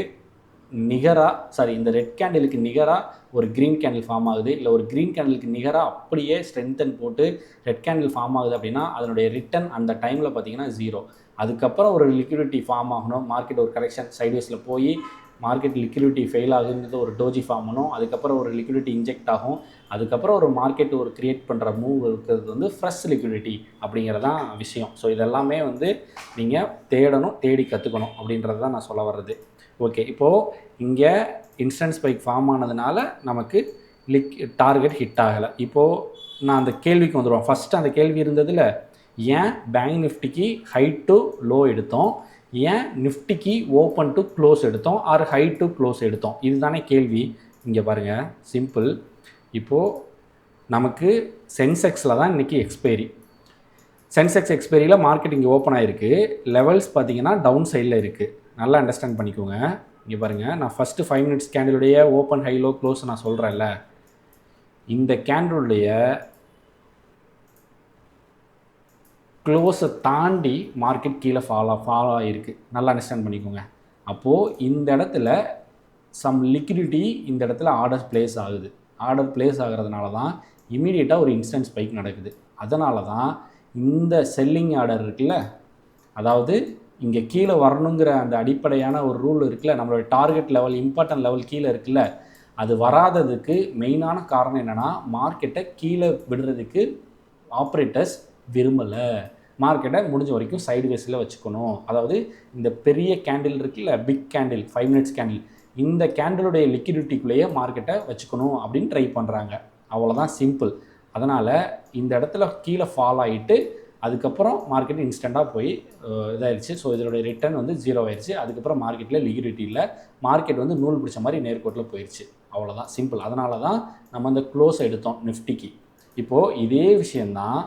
இந்த ரெட் கேண்டிலுக்கு நிகராக ஒரு க்ரீன் கேண்டில் ஃபார்ம் ஆகுது, இல்லை ஒரு க்ரீன் கேண்டிலுக்கு நிகராக அப்படியே ஸ்ட்ரென்தன் போட்டு ரெட் கேண்டில் ஃபார்ம் ஆகுது அப்படின்னா அதனுடைய ரிட்டர்ன் அந்த டைமில் பார்த்தீங்கன்னா 0. அதுக்கப்புறம் ஒரு லிக்விடிட்டி ஃபார்ம் ஆகணும், மார்க்கெட் ஒரு கரெக்ஷன் சைட்வேஸில் போய் மார்க்கெட் லிக்விடிட்டி ஃபெயில் ஆகுங்கிறது ஒரு டோஜி ஃபார்ம் ஆகணும், அதுக்கப்புறம் ஒரு லிக்விடிட்டி இன்ஜெக்ட் ஆகும், அதுக்கப்புறம் ஒரு மார்க்கெட் ஒரு க்ரியேட் பண்ணுற மூவ் இருக்கிறது வந்து ஃப்ரெஷ் லிக்விடிட்டி அப்படிங்கிறதான் விஷயம். ஸோ இதெல்லாமே வந்து நீங்கள் தேடி கற்றுக்கணும் அப்படின்றது தான் நான் சொல்ல வர்றது. ஓகே, இப்போது இங்கே இன்ஸ்டன்ட் ஸ்பைக் ஃபார்ம் ஆனதுனால நமக்கு டார்கெட் ஹிட் ஆகலை. இப்போது நான் அந்த கேள்விக்கு வந்துடுவேன். ஃபஸ்ட்டு அந்த கேள்வி இருந்ததில் ஏன் பேங்க் நிஃப்டிக்கு ஹை டு லோ எடுத்தோம், ஏன் நிஃப்டிக்கு ஓப்பன் டு க்ளோஸ் எடுத்தோம், ஆர் ஹை டு க்ளோஸ் எடுத்தோம், இதுதானே கேள்வி. இங்கே பாருங்கள், சிம்பிள். இப்போது நமக்கு சென்செக்ஸில் தான் இன்றைக்கி எக்ஸ்பைரி. சென்செக்ஸ் எக்ஸ்பைரியில் மார்க்கெட் இங்கே ஓப்பன் ஆகிருக்கு, லெவல்ஸ் பார்த்திங்கன்னா டவுன் சைடில் இருக்குது. நல்லா அண்டர்ஸ்டாண்ட் பண்ணிக்கோங்க. இங்கே பாருங்கள், நான் ஃபஸ்ட்டு 5 மினிட்ஸ் கேண்டிலுடைய ஓப்பன் ஹை லோ க்ளோஸ் நான் சொல்கிறேன்ல, இந்த கேண்டிலுடைய க்ளோஸை தாண்டி மார்க்கெட் கீழே ஃபாலோ ஆகிருக்கு. நல்லா அண்டர்ஸ்டாண்ட் பண்ணிக்கோங்க. அப்போது இந்த இடத்துல சம் லிக்விடிட்டி இந்த இடத்துல ஆர்டர் பிளேஸ் ஆகிறதுனால தான் இமீடியட்டாக ஒரு இன்ஸ்டன்ட் ஸ்பைக் நடக்குது. அதனால தான் இந்த செல்லிங் ஆர்டர் இருக்குல்ல, அதாவது இங்கே கீழே வரணுங்கிற அந்த அடிப்படையான ஒரு ரூல் இருக்குல்ல, நம்மளோட டார்கெட் லெவல் இம்பார்ட்டன்ட் லெவல் கீழே இருக்குல்ல, அது வராததுக்கு மெயினான காரணம் என்னென்னா மார்க்கெட்டை கீழே விடுறதுக்கு ஆப்ரேட்டர்ஸ் விரும்பலை. மார்க்கெட்டை முடிஞ்ச வரைக்கும் சைடுவேஸில் வச்சுக்கணும். அதாவது இந்த பெரிய கேண்டில் இருக்குல்ல, பிக் கேண்டில் 5 மினிட்ஸ் கேண்டில், இந்த கேண்டிலுடைய லிக்விடிட்டிக்குள்ளேயே மார்க்கெட்டை வச்சுக்கணும் அப்படின்னு ட்ரை பண்ணுறாங்க. அவ்வளோதான், சிம்பிள். அதனால் இந்த இடத்துல கீழே ஃபால் ஆகிட்டு அதுக்கப்புறம் மார்க்கெட் இன்ஸ்டண்ட்டாக போய் இதாகிடுச்சு. ஸோ இதனுடைய ரிட்டர்ன் வந்து 0 ஆயிடுச்சு. அதுக்கப்புறம் மார்க்கெட்டில் லிக்விடிட்டி இல்லை, மார்க்கெட் வந்து நூல் பிடிச்ச மாதிரி நேர்கோட்டில் போயிடுச்சு. அவ்வளோதான், சிம்பிள். அதனால தான் நம்ம அந்த க்ளோஸ் எடுத்தோம் நிஃப்டிக்கு. இப்போது இதே விஷயந்தான்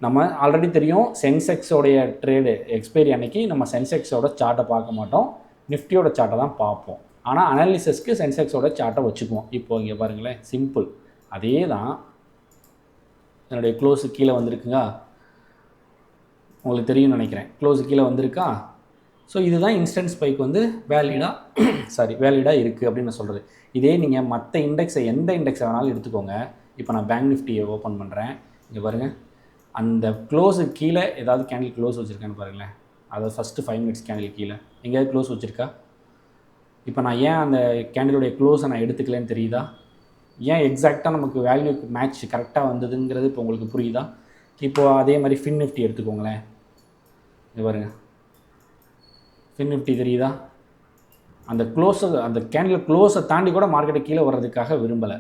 நம்ம ஆல்ரெடி தெரியும். சென்செக்ஸோடைய ட்ரேடு எக்ஸ்பைரி அன்னைக்கு நம்ம சென்செக்ஸோட சார்ட்டை பார்க்க மாட்டோம், நிஃப்டியோட சார்ட்டை தான் பார்ப்போம். ஆனால் அனாலிசிஸ்க்கு சென்செக்ஸோட சார்ட்டை வச்சுக்குவோம். இப்போது இங்கே பாருங்களேன், சிம்பிள். அதே தான் என்னுடைய க்ளோஸு கீழே வந்திருக்குங்க, உங்களுக்கு தெரியும்னு நினைக்கிறேன். க்ளோஸு கீழே வந்திருக்கா. ஸோ இதுதான் இன்ஸ்டன்ட் ஸ்பைக் வந்து வேலிடாக இருக்குது அப்படின்னு நான் சொல்கிறது. இதே நீங்கள் மற்ற இண்டெக்ஸை எந்த இண்டெக்ஸை வேணாலும் எடுத்துக்கோங்க. இப்போ நான் பேங்க் நிஃப்டியை ஓப்பன் பண்ணுறேன். இங்கே பாருங்கள், அந்த க்ளோஸு கீழே ஏதாவது கேண்டில் க்ளோஸ் வச்சுருக்கேன்னு பாருங்களேன். அதாவது ஃபஸ்ட்டு 5 மினிட்ஸ் கேண்டில் கீழே எங்கேயாவது க்ளோஸ் வச்சுருக்கா? இப்போ நான் ஏன் அந்த கேண்டிலுடைய க்ளோஸை நான் எடுத்துக்கலன்னு தெரியுதா? ஏன் எக்ஸாக்டாக நமக்கு வேல்யூக்கு மேட்ச் கரெக்டாக வந்ததுங்கிறது இப்போ உங்களுக்கு புரியுதா? இப்போது அதே மாதிரி ஃபின் நிஃப்டி எடுத்துக்கோங்களேன். இது பாருங்க, ஃபின் நிஃப்டி தெரியுதா? அந்த க்ளோஸை, அந்த கேண்டில் க்ளோஸை தாண்டி கூட மார்க்கெட்டை கீழே வர்றதுக்காக விரும்பலை.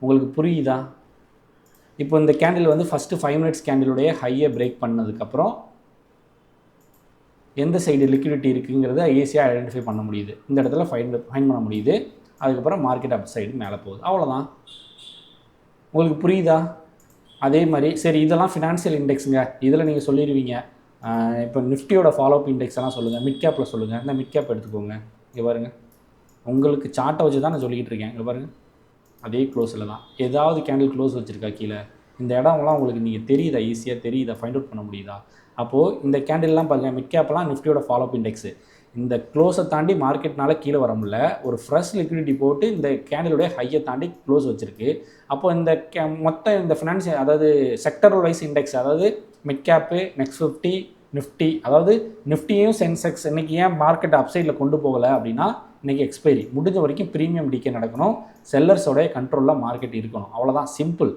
உங்களுக்கு புரியுதா? இப்போ இந்த கேண்டில் வந்து ஃபஸ்ட்டு 5 மினிட்ஸ் கேண்டிலுடைய ஹையை பிரேக் பண்ணதுக்கப்புறம் எந்த சைடு லிக்விடிட்டி இருக்குங்கிறத ஈஸியாக ஐடென்டிஃபை பண்ண முடியுது. இந்த இடத்துல ஃபைன் பண்ண முடியுது. அதுக்கப்புறம் மார்க்கெட் அப் சைடு மேலே போகுது. அவ்வளோதான். உங்களுக்கு புரியுதா? அதே மாதிரி சரி, இதெல்லாம் ஃபினான்ஷியல் இண்டெக்ஸுங்க, இதில் நீங்கள் சொல்லிடுவீங்க. இப்போ நிஃப்டியோட ஃபாலோஅப் இண்டெக்ஸ் எல்லாம் சொல்லுங்கள், மிட் கேப்பில் சொல்லுங்கள். இந்த மிட் கேப் எடுத்துக்கோங்க. இங்கே பாருங்கள், உங்களுக்கு சார்ட்டை வச்சு தான் நான் சொல்லிக்கிட்டு இருக்கேன். இங்கே பாருங்கள், அதே க்ளோஸில் தான் ஏதாவது கேண்டில் க்ளோஸ் வச்சுருக்கா கீழே? இந்த இடம்லாம் உங்களுக்கு நீங்கள் தெரியுதா? ஈஸியாக தெரியுதா? ஃபைண்ட் அவுட் பண்ண முடியுதா? அப்போது இந்த கேண்டில்லாம் பாருங்கள், மிட் கேப்லாம் நிஃப்டியோட ஃபாலோஅப் இண்டெக்ஸு. இந்த க்ளோஸை தாண்டி மார்க்கெட்னால கீழே வர முடியல, ஒரு ஃப்ரெஷ் லிக்விடிட்டி போட்டு இந்த கேண்டிலுடைய ஹையை தாண்டி க்ளோஸ் வச்சுருக்கு. அப்போ இந்த மொத்த இந்த ஃபினான்ஷியல், அதாவது செக்டரல் வைஸ் இண்டெக்ஸ், அதாவது மிட் கேப்பு, நெக்ஸ்ட் 50, நிஃப்டி, அதாவது நிஃப்டியும் சென்செக்ஸ் இன்றைக்கி ஏன் மார்க்கெட் அப்சைடில் கொண்டு போகலை அப்படின்னா, இன்றைக்கி எக்ஸ்பைரி முடிஞ்ச வரைக்கும் ப்ரீமியம் டிகே நடக்கணும், செல்லர்ஸோடைய கண்ட்ரோலில் மார்க்கெட் இருக்கணும். அவ்வளோதான், சிம்பிள்.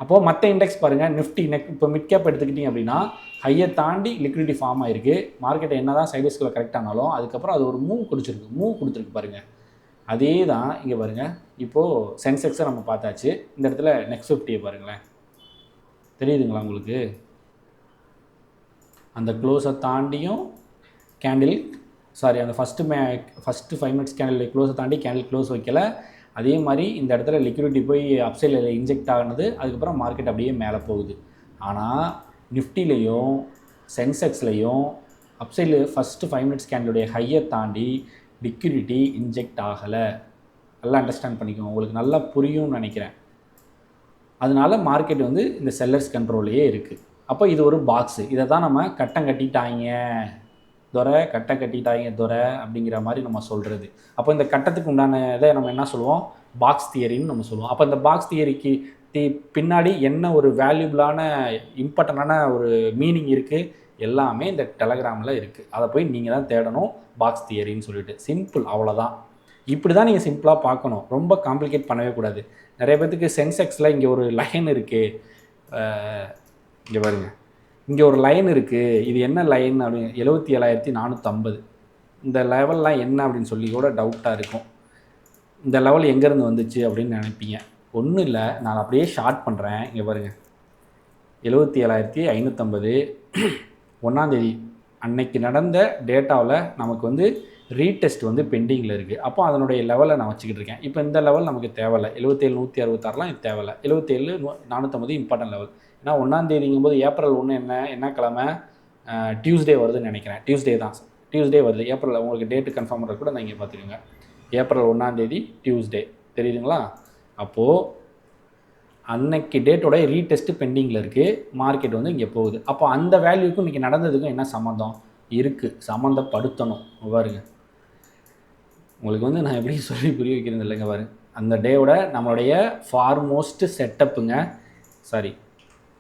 அப்போது மற்ற இண்டெக்ஸ் பாருங்கள், நிஃப்டி இப்போ மிட் கேப் எடுத்துக்கிட்டிங்க அப்படின்னா ஹையை தாண்டி லிக்விடிட்டி ஃபார்ம் ஆகிருக்கு. மார்க்கெட்டை என்ன தான் சைட்வேஸ்கில் கரெக்ட் ஆனாலும் அதுக்கப்புறம் அது ஒரு மூவ் கொடுத்துருக்கு பாருங்கள். அதே தான் இங்கே பாருங்கள். இப்போது சென்செக்ஸை நம்ம பார்த்தாச்சு. இந்த இடத்துல நெக்ஸ்ட் 50 பாருங்களேன், தெரியுதுங்களா உங்களுக்கு? அந்த க்ளோஸை தாண்டியும் கேண்டில் அந்த ஃபஸ்ட்டு 5 மினிட்ஸ் கேண்டில் க்ளோஸை தாண்டி கேண்டில் க்ளோஸ் வைக்கல. அதே மாதிரி இந்த இடத்துல லிக்விடிட்டி போய் அப்சைடில் இன்ஜெக்ட் ஆகினது, அதுக்கப்புறம் மார்க்கெட் அப்படியே மேலே போகுது. ஆனால் நிஃப்டிலையும் சென்செக்ஸ்லையும் அப்சைடில் ஃபஸ்ட்டு 5 மினிட்ஸ் கேண்டிலுடைய ஹையை தாண்டி லிக்விடிட்டி இன்ஜெக்ட் ஆகலை. நல்லா அண்டர்ஸ்டாண்ட் பண்ணிக்கோங்க, உங்களுக்கு நல்லா புரியும்னு நினைக்கிறேன். அதனால மார்க்கெட் வந்து இந்த செல்லர்ஸ் கண்ட்ரோல்லையே இருக்குது. அப்போ இது ஒரு பாக்ஸு, இதை தான் நம்ம கட்டம் கட்டிட்டாங்க துரை அப்படிங்கிற மாதிரி நம்ம சொல்கிறது. அப்போ இந்த கட்டத்துக்கு உண்டான இதை நம்ம என்ன சொல்லுவோம்? பாக்ஸ் தியரின்னு நம்ம சொல்லுவோம். அப்போ இந்த பாக்ஸ் தியரிக்கு பின்னாடி என்ன ஒரு வேல்யூபிளான இம்பார்ட்டண்டான ஒரு மீனிங் இருக்குது, எல்லாமே இந்த டெலகிராமில் இருக்குது. அதை போய் நீங்கள் தான் தேடணும், பாக்ஸ் தியரின்னு சொல்லிட்டு. சிம்பிள், அவ்வளோதான். இப்படி தான் நீங்கள் சிம்பிளாக பார்க்கணும், ரொம்ப காம்ப்ளிகேட் பண்ணவே கூடாது. நிறைய பேர்த்துக்கு சென்செக்ஸில் இங்கே ஒரு லைன் இருக்குது, இங்கே பாருங்கள், இங்கே ஒரு லைன் இருக்குது, இது என்ன லைன் அப்படின்னு 77,450, இந்த லெவல்லாம் என்ன அப்படின்னு சொல்லி கூட டவுட்டாக இருக்கும். இந்த லெவல் எங்கேருந்து வந்துச்சு அப்படின்னு நினைப்பீங்க. ஒன்றும் இல்லை, நான் அப்படியே ஷார்ட் பண்ணுறேன். இங்கே பாருங்கள், 77,550 1ஆந்தேதி அன்னைக்கு நடந்த டேட்டாவில் நமக்கு வந்து ரீடெஸ்ட் வந்து பெண்டிங்கில் இருக்குது. அப்போ அதனுடைய லெவலை நான் வச்சுக்கிட்டு இருக்கேன். இப்போ இந்த லெவல் நமக்கு தேவையில்லை, 77,166லாம் இது தேவையில்லை. 77,450 இம்பார்ட்டன்ட் லெவல். ஏன்னா 1ஆந்தேதிங்கும்போது ஏப்ரல் 1 என்ன கிழமை? டியூஸ்டே வருதுன்னு நினைக்கிறேன். டியூஸ்டே வருது. ஏப்ரல் உங்களுக்கு டேட்டு கன்ஃபார்ம் பண்ணுறது கூட நான் இங்கே பார்த்துக்கோங்க. ஏப்ரல் 1ஆந்தேதி டியூஸ்டே, தெரியுதுங்களா? அப்போது அன்னைக்கு டேட்டோட ரீடெஸ்ட்டு பெண்டிங்கில் இருக்குது, மார்க்கெட் வந்து இங்கே போகுது. அப்போ அந்த வேல்யூக்கும் இன்றைக்கி நடந்ததுக்கும் என்ன சம்மந்தம் இருக்குது? சம்மந்தப்படுத்தணும். பாருங்க, உங்களுக்கு வந்து நான் எப்படி சொல்லி புரிய வைக்கிறது இல்லைங்க. பாருங்க, அந்த டேவோட நம்மளுடைய ஃபார்மோஸ்ட் செட்டப்புங்க.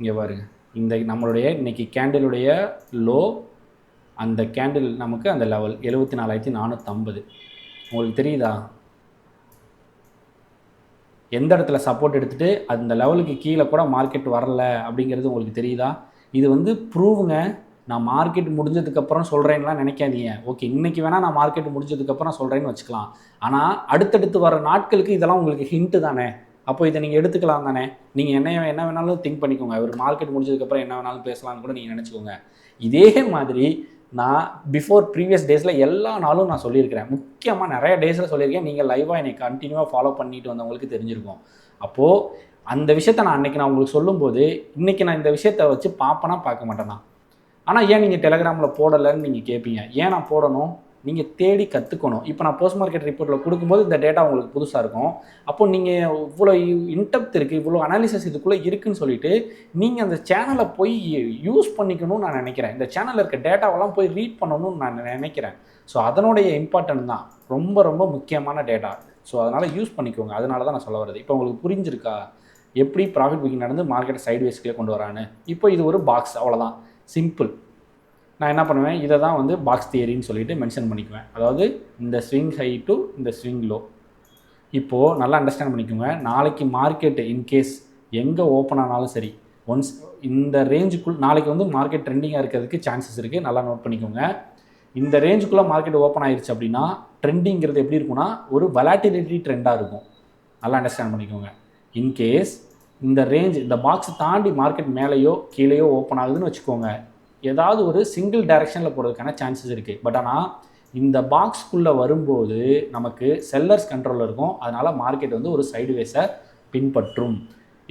இங்கே பாருங்கள், இந்த நம்மளுடைய இன்றைக்கி கேண்டிலுடைய லோ அந்த கேண்டில் நமக்கு அந்த லெவல் 74,450 உங்களுக்கு தெரியுதா? எந்த இடத்துல சப்போர்ட் எடுத்துகிட்டு அந்த லெவலுக்கு கீழே கூட மார்க்கெட் வரல அப்படிங்கிறது உங்களுக்கு தெரியுதா? இது வந்து ப்ரூவுங்க. நான் மார்க்கெட் முடிஞ்சதுக்கப்புறம் சொல்கிறேன்லாம் நினைக்காதீங்க. ஓகே, இன்றைக்கி வேணால் நான் மார்க்கெட் முடிஞ்சதுக்கப்புறம் சொல்கிறேன்னு வச்சுக்கலாம். ஆனால் அடுத்தடுத்து வர நாட்களுக்கு இதெல்லாம் உங்களுக்கு ஹிண்ட்டு தானே. அப்போ இதை நீங்கள் எடுத்துக்கலாம் தானே. நீங்கள் என்ன வேணாலும் திங்க் பண்ணிக்கோங்க. ஒரு மார்க்கெட் முடிஞ்சதுக்கப்புறம் என்ன வேணாலும் பேசலாம்னு கூட நீங்கள் நினச்சிக்கோங்க. இதே மாதிரி நான் பிஃபோர் ப்ரீவியஸ் டேஸில் எல்லா நாளும் நான் சொல்லியிருக்கிறேன். முக்கியமாக நிறைய டேஸில் சொல்லியிருக்கேன். நீங்கள் லைவாக என்னை கண்டினியூவாக ஃபாலோ பண்ணிட்டு வந்தவங்களுக்கு தெரிஞ்சிருக்கும். அப்போது அந்த விஷயத்தை நான் அன்றைக்கி நான் உங்களுக்கு சொல்லும்போது, இன்றைக்கி நான் இந்த விஷயத்தை வச்சு பார்ப்பேனா பார்க்க மாட்டேனா? ஆனால் ஏன் நீங்கள் டெலகிராமில் போடலைன்னு நீங்கள் கேட்பீங்க. ஏன் நான் போடணும்? நீங்கள் தேடி கற்றுக்கணும். இப்போ நான் போஸ்ட் மார்க்கெட் ரிப்போர்ட்டில் கொடுக்கும்போது இந்த டேட்டா உங்களுக்கு புதுசாக இருக்கும். அப்போ நீங்கள் இவ்வளோ இன்டெப்த் இருக்குது, இவ்வளோ அனாலிசிஸ் இதுக்குள்ளே இருக்குதுன்னு சொல்லிட்டு நீங்கள் அந்த சேனலை போய் யூஸ் பண்ணிக்கணும்னு நான் நினைக்கிறேன். இந்த சேனலில் இருக்க டேட்டாவெல்லாம் போய் ரீட் பண்ணணும்னு நான் நினைக்கிறேன். ஸோ அதனுடைய இம்பார்ட்டன்ட் தான் ரொம்ப ரொம்ப முக்கியமான டேட்டா. ஸோ அதனால் யூஸ் பண்ணிக்கோங்க. அதனால தான் நான் சொல்ல வருது. இப்போ உங்களுக்கு புரிஞ்சிருக்கா எப்படி ப்ராஃபிட் புக்கிங் நடந்து மார்க்கெட்டை சைட்வேஸ்க்கே கொண்டு வரான்னு? இப்போ இது ஒரு பாக்ஸ், அவ்வளோதான், சிம்பிள். நான் என்ன பண்ணுவேன், இதை தான் வந்து பாக்ஸ் தியரின்னு சொல்லிட்டு மென்ஷன் பண்ணிக்குவேன். அதாவது இந்த ஸ்விங் ஹை டு இந்த ஸ்விங் லோ. இப்போது நல்லா அண்டர்ஸ்டாண்ட் பண்ணிக்கோங்க. நாளைக்கு மார்க்கெட்டு இன்கேஸ் எங்கே ஓப்பன் ஆனாலும் சரி, ஒன்ஸ் இந்த ரேஞ்சுக்குள் நாளைக்கு வந்து மார்க்கெட் ட்ரெண்டிங்காக இருக்கிறதுக்கு சான்சஸ் இருக்குது. நல்லா நோட் பண்ணிக்கோங்க. இந்த ரேஞ்சுக்குள்ளே மார்க்கெட் ஓப்பன் ஆயிடுச்சு அப்படின்னா ட்ரெண்டிங்கிறது எப்படி இருக்குன்னா ஒரு வலாட்டிலிட்டி ட்ரெண்டாக இருக்கும். நல்லா அண்டர்ஸ்டாண்ட் பண்ணிக்கோங்க. இன்கேஸ் இந்த ரேஞ்ச் இந்த பாக்ஸை தாண்டி மார்க்கெட் மேலேயோ கீழேயோ ஓப்பன் ஆகுதுன்னு வச்சுக்கோங்க, ஏதாவது ஒரு சிங்கிள் டைரெக்ஷனில் போகிறதுக்கான சான்சஸ் இருக்குது. பட் ஆனால் இந்த பாக்ஸ்க்குள்ளே வரும்போது நமக்கு செல்லர்ஸ் கண்ட்ரோலில் இருக்கும். அதனால் மார்க்கெட் வந்து ஒரு சைடுவேஸை பின்பற்றும்.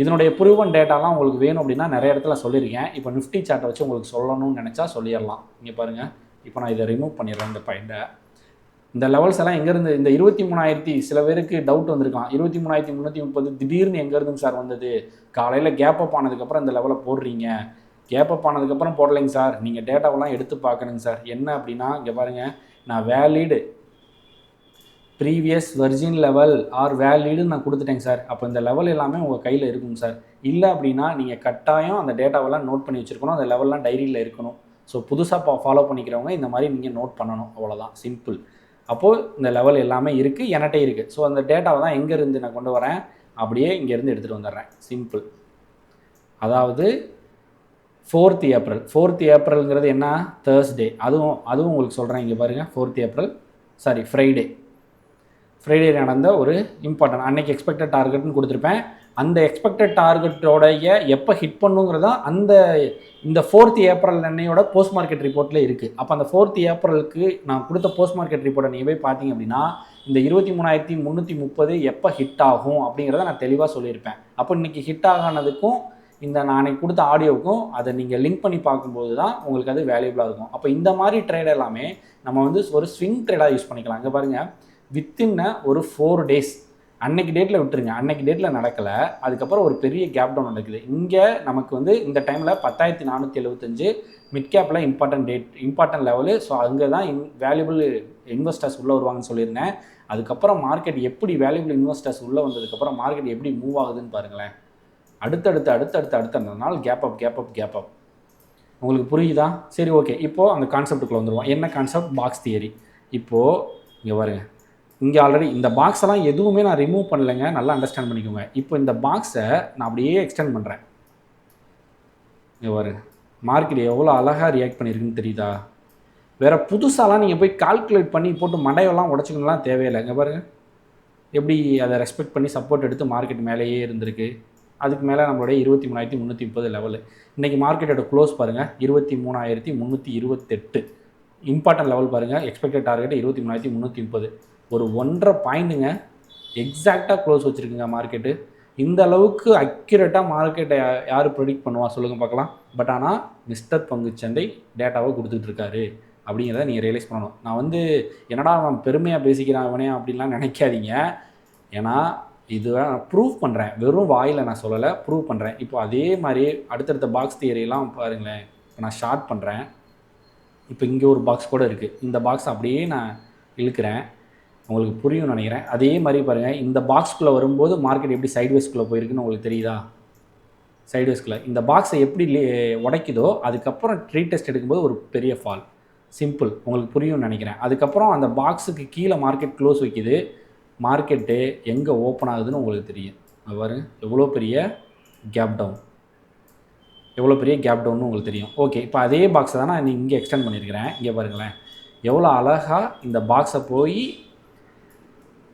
இதனுடைய ப்ரூவன் டேட்டாலாம் உங்களுக்கு வேணும் அப்படின்னா நிறைய இடத்துல சொல்லியிருக்கேன். இப்போ நிஃப்டி சார்ட்டை வச்சு உங்களுக்கு சொல்லணும்னு நினச்சா சொல்லிடலாம். இங்கே பாருங்கள், இப்போ நான் இதை ரிமூவ் பண்ணிடுறேன். இந்த பாயிண்ட்டை, இந்த லெவல்ஸ் எல்லாம் எங்கேருந்து, இந்த 23,000 சில பேருக்கு டவுட் வந்திருக்கலாம். 23,330 திடீர்னு எங்கேருந்து சார் வந்தது? காலையில் கேப் அப் ஆனதுக்கப்புறம் இந்த லெவலை போடுறீங்க. கேப் அப் ஆனதுக்கப்புறம் போடலைங்க சார், நீங்கள் டேட்டாவெல்லாம் எடுத்து பார்க்கணுங்க சார். என்ன அப்படின்னா இங்கே பாருங்கள், நான் valid previous virgin level are வேலிடுன்னு நான் கொடுத்துட்டேங்க சார். அப்போ இந்த லெவல் எல்லாமே உங்கள் கையில் இருக்குங்க சார். இல்லை அப்படின்னா நீங்கள் கட்டாயம் அந்த டேட்டாவெல்லாம் நோட் பண்ணி வச்சுருக்கணும். அந்த லெவல்லாம் டைரியில் இருக்கணும். ஸோ புதுசாக ஃபாலோ பண்ணிக்கிறவங்க இந்த மாதிரி நீங்கள் நோட் பண்ணணும். அவ்வளோதான், சிம்பிள். அப்போது இந்த லெவல் எல்லாமே இருக்குது, என்கிட்ட இருக்குது. ஸோ அந்த டேட்டாவை தான் எங்கேருந்து நான் கொண்டு வரேன், அப்படியே இங்கேருந்து எடுத்துகிட்டு வந்துடுறேன். சிம்பிள். அதாவது 4th ஏப்ரல், 4th ஏப்ரல்ங்கிறது என்ன, தேர்ஸ்டே. அதுவும் உங்களுக்கு சொல்கிறேன். இங்கே பாருங்கள், 4th ஏப்ரல் ஃப்ரைடே நடந்த ஒரு இம்பார்ட்டன்ட், அன்னைக்கு எக்ஸ்பெக்டட் டார்கெட்னு கொடுத்துருப்பேன். அந்த எக்ஸ்பெக்டட் டார்கெட்டோடைய எப்போ ஹிட் பண்ணுங்கிறதா இந்த 4th ஏப்ரல் அன்னையோட போஸ்ட் மார்க்கெட் ரிப்போர்ட்டில் இருக்குது. அப்போ அந்த 4th ஏப்ரலுக்கு நான் கொடுத்த போஸ்ட் மார்க்கெட் ரிப்போர்ட்டை நீங்கள் போய் பார்த்தீங்க அப்படின்னா இந்த 23,330 எப்போ ஹிட் ஆகும் அப்படிங்கிறத நான் தெளிவாக சொல்லியிருப்பேன். அப்போ இன்றைக்கி ஹிட் ஆகானதுக்கும் இந்த நான் கொடுத்த ஆடியோவுக்கும் அதை நீங்கள் லிங்க் பண்ணி பார்க்கும்போது தான் உங்களுக்கு அது வேல்யூபிளாக இருக்கும். அப்போ இந்த மாதிரி ட்ரேட் எல்லாமே நம்ம வந்து ஒரு ஸ்விங் ட்ரேடாக யூஸ் பண்ணிக்கலாம். இங்கே பாருங்கள், வித்தின் ஒரு 4 days அன்னைக்கு டேட்டில் விட்டுருங்க, அன்னைக்கு டேட்டில் நடக்கலை, அதுக்கப்புறம் ஒரு பெரிய கேப் டவுன் நடக்குது. இங்கே நமக்கு வந்து இந்த டைமில் 10,475 மிட் கேப்பில் இம்பார்ட்டன்ட் லெவலு. ஸோ அங்கே தான் வேல்யூபிள் இன்வெஸ்டர்ஸ் உள்ளே வருவாங்கன்னு சொல்லியிருந்தேன். அதுக்கப்புறம் மார்க்கெட் எப்படி வேல்யூபிள் இன்வெஸ்டர்ஸ் உள்ளே வந்ததுக்கப்புறம் மார்க்கெட் எப்படி மூவ் ஆகுதுன்னு பாருங்களேன். அடுத்த நாள் கேப் அப். உங்களுக்கு புரியுதா? சரி, ஓகே. இப்போது அந்த கான்செப்ட்டுக்குள்ளே வந்துடுவோம். என்ன கான்செப்ட்? Box theory. இப்போது இங்கே பாருங்கள், இங்கே ஆல்ரெடி இந்த பாக்ஸெல்லாம் எதுவுமே நான் ரிமூவ் பண்ணலைங்க. நல்லா அண்டர்ஸ்டாண்ட் பண்ணிக்கோங்க. இப்போ இந்த பாக்ஸை நான் அப்படியே எக்ஸ்டெண்ட் பண்ணுறேன். இங்கே பாருங்க, மார்க்கெட் எவ்வளோ அழகாக ரியாக்ட் பண்ணியிருக்குன்னு தெரியுதா? வேறு புதுசாலாம் நீங்கள் போய் கால்குலேட் பண்ணி போட்டு மண்டையெல்லாம் உடச்சிக்கணும்லாம் தேவையில்லை. இங்கே பாருங்கள், எப்படி அதை ரெஸ்பெக்ட் பண்ணி சப்போர்ட் எடுத்து மார்க்கெட் மேலேயே இருந்திருக்கு. அதுக்கு மேலே நம்மளுடைய 23,330 லெவலு. இன்றைக்கி மார்க்கெட்டோட க்ளோஸ் பாருங்கள், 23,328. இம்பார்ட்டன்ட் லெவல் பாருங்கள், எக்ஸ்பெக்டட் டார்கெட் 23,330. ஒரு 1.5 பாயிண்ட்டுங்க எக்ஸாக்டாக க்ளோஸ் வச்சுருக்குங்க மார்க்கெட்டு. இந்த அளவுக்கு அக்யூரேட்டாக மார்க்கெட்டை யார் ப்ரெடிக்ட் பண்ணுவா சொல்லுங்கள் பார்க்கலாம். பட் ஆனால் மிஸ்டர் பங்குச்சந்தை டேட்டாவை கொடுத்துட்ருக்காரு அப்படிங்கிறத நீங்கள் ரியலைஸ் பண்ணணும். நான் வந்து என்னடா நான் பெருமையாக பேசிக்கிறேன் அவனே அப்படின்லாம் நினைக்காதீங்க. ஏன்னா இது நான் ப்ரூவ் பண்ணுறேன், வெறும் வாயில் நான் சொல்லலை, ப்ரூவ் பண்ணுறேன். இப்போ அதே மாதிரி அடுத்தடுத்த பாக்ஸ் தியரியெல்லாம் பாருங்களேன். இப்போ நான் ஷார்ட் பண்ணுறேன். இப்போ இங்கே ஒரு பாக்ஸ் கூட இருக்குது. இந்த பாக்ஸ் அப்படியே நான் இழுக்கிறேன், உங்களுக்கு புரியும்னு நினைக்கிறேன். அதே மாதிரி பாருங்கள், இந்த பாக்ஸ்குள்ளே வரும்போது மார்க்கெட் எப்படி சைட்வேஸ்குள்ளே போயிருக்குன்னு உங்களுக்கு தெரியுதா? சைட்வேஸ்குள்ளே இந்த பாக்ஸை எப்படி உடைக்குதோ அதுக்கப்புறம் ரீடெஸ்ட் எடுக்கும்போது ஒரு பெரிய ஃபால். சிம்பிள், உங்களுக்கு புரியும்னு நினைக்கிறேன். அதுக்கப்புறம் அந்த பாக்ஸுக்கு கீழே மார்க்கெட் க்ளோஸ் வைக்குது, மார்க்கெட்டு எங்கே ஓப்பன் ஆகுதுன்னு உங்களுக்கு தெரியும். பாருங்க எவ்வளோ பெரிய கேப் டவுன், எவ்வளோ பெரிய கேப் டவுன்னு உங்களுக்கு தெரியும். ஓகே, இப்போ அதே பாக்ஸை தான் நான் இங்கே எக்ஸ்டெண்ட் பண்ணியிருக்கிறேன். இங்கே பாருங்களேன் எவ்வளோ அழகாக இந்த பாக்ஸை போய்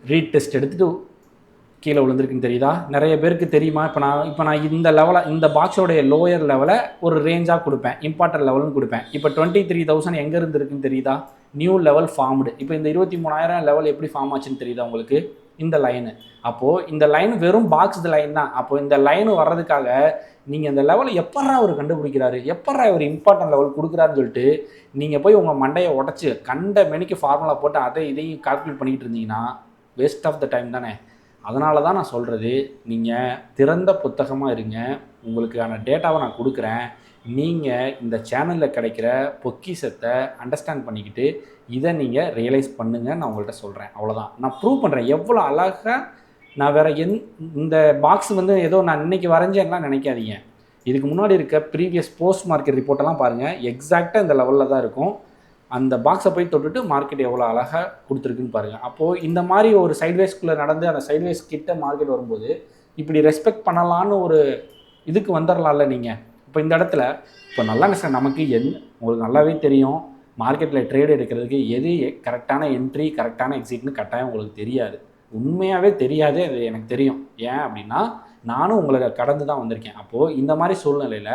ரீடெஸ்ட் எடுத்துகிட்டு கீழே விழுந்திருக்குன்னு தெரியுதா? நிறைய பேருக்கு தெரியுமா? இப்போ நான் இந்த லெவலை, இந்த பாக்ஸோடைய லோயர் லெவலை ஒரு ரேஞ்சாக கொடுப்பேன், இம்பார்ட்டன்ட் லெவல்னு கொடுப்பேன். இப்போ 23,000 எங்கே இருந்துருக்குன்னு தெரியுதா? New level formed. இப்போ இந்த 23,000 லெவல் எப்படி ஃபார்ம் ஆச்சுன்னு தெரியுதா உங்களுக்கு? இந்த லைனு. அப்போது இந்த லைன் வெறும் பாக்ஸ் லைன் தான். அப்போது இந்த லைனு வர்றதுக்காக நீங்கள் இந்த லெவலை எப்பட்றா அவர் கண்டுபிடிக்கிறாரு, எப்பட்றா அவர் இம்பார்ட்டன்ட் லெவல் கொடுக்குறாருன்னு சொல்லிட்டு நீங்கள் போய் உங்கள் மண்டையை உடச்சி கண்ட மெனிக்கு ஃபார்முலா போட்டு அதை இதையும் கால்குலேட் பண்ணிக்கிட்டு இருந்தீங்கன்னா வேஸ்ட் ஆஃப் த டைம் தானே. அதனால தான் நான் சொல்கிறது, நீங்கள் திறந்த புத்தகமாக இருங்க. உங்களுக்கான டேட்டாவை நான் கொடுக்குறேன். நீங்கள் இந்த சேனலில் கிடைக்கிற பொக்கிஷத்தை அண்டர்ஸ்டாண்ட் பண்ணிக்கிட்டு இதை நீங்கள் ரியலைஸ் பண்ணுங்கள். நான் உங்கள்கிட்ட சொல்கிறேன், அவ்வளோதான். நான் ப்ரூவ் பண்ணுறேன் எவ்வளோ அழகாக. நான் வேறு இந்த பாக்ஸ் வந்து ஏதோ நான் இன்றைக்கி வரைஞ்சேன்லாம் நினைக்காதீங்க. இதுக்கு முன்னாடி இருக்க ப்ரீவியஸ் போஸ்ட் மார்க்கெட் ரிப்போர்ட்டெல்லாம் பாருங்கள், எக்ஸாக்டாக இந்த லெவலில் தான் இருக்கும். அந்த பாக்ஸை போய் தொட்டுட்டு மார்க்கெட் எவ்வளோ அழகாக கொடுத்துருக்குன்னு பாருங்கள். அப்போது இந்த மாதிரி ஒரு சைட்வேஸ்குள்ளே நடந்து அந்த சைட்வேஸ் கிட்ட மார்க்கெட் வரும்போது இப்படி ரெஸ்பெக்ட் பண்ணலான்னு ஒரு இதுக்கு வந்துடலாம்ல நீங்கள். இப்போ இந்த இடத்துல இப்போ நல்லா சார் நமக்கு உங்களுக்கு நல்லாவே தெரியும், மார்க்கெட்டில் ட்ரேட் எடுக்கிறதுக்கு எது கரெக்டான என்ட்ரி கரெக்டான எக்ஸிட்னு கட்டாயம் உங்களுக்கு தெரியாது. உண்மையாகவே தெரியாது, அது எனக்கு தெரியும். ஏன் அப்படின்னா நானும் உங்களை கடந்து தான் வந்திருக்கேன். அப்போது இந்த மாதிரி சூழ்நிலையில்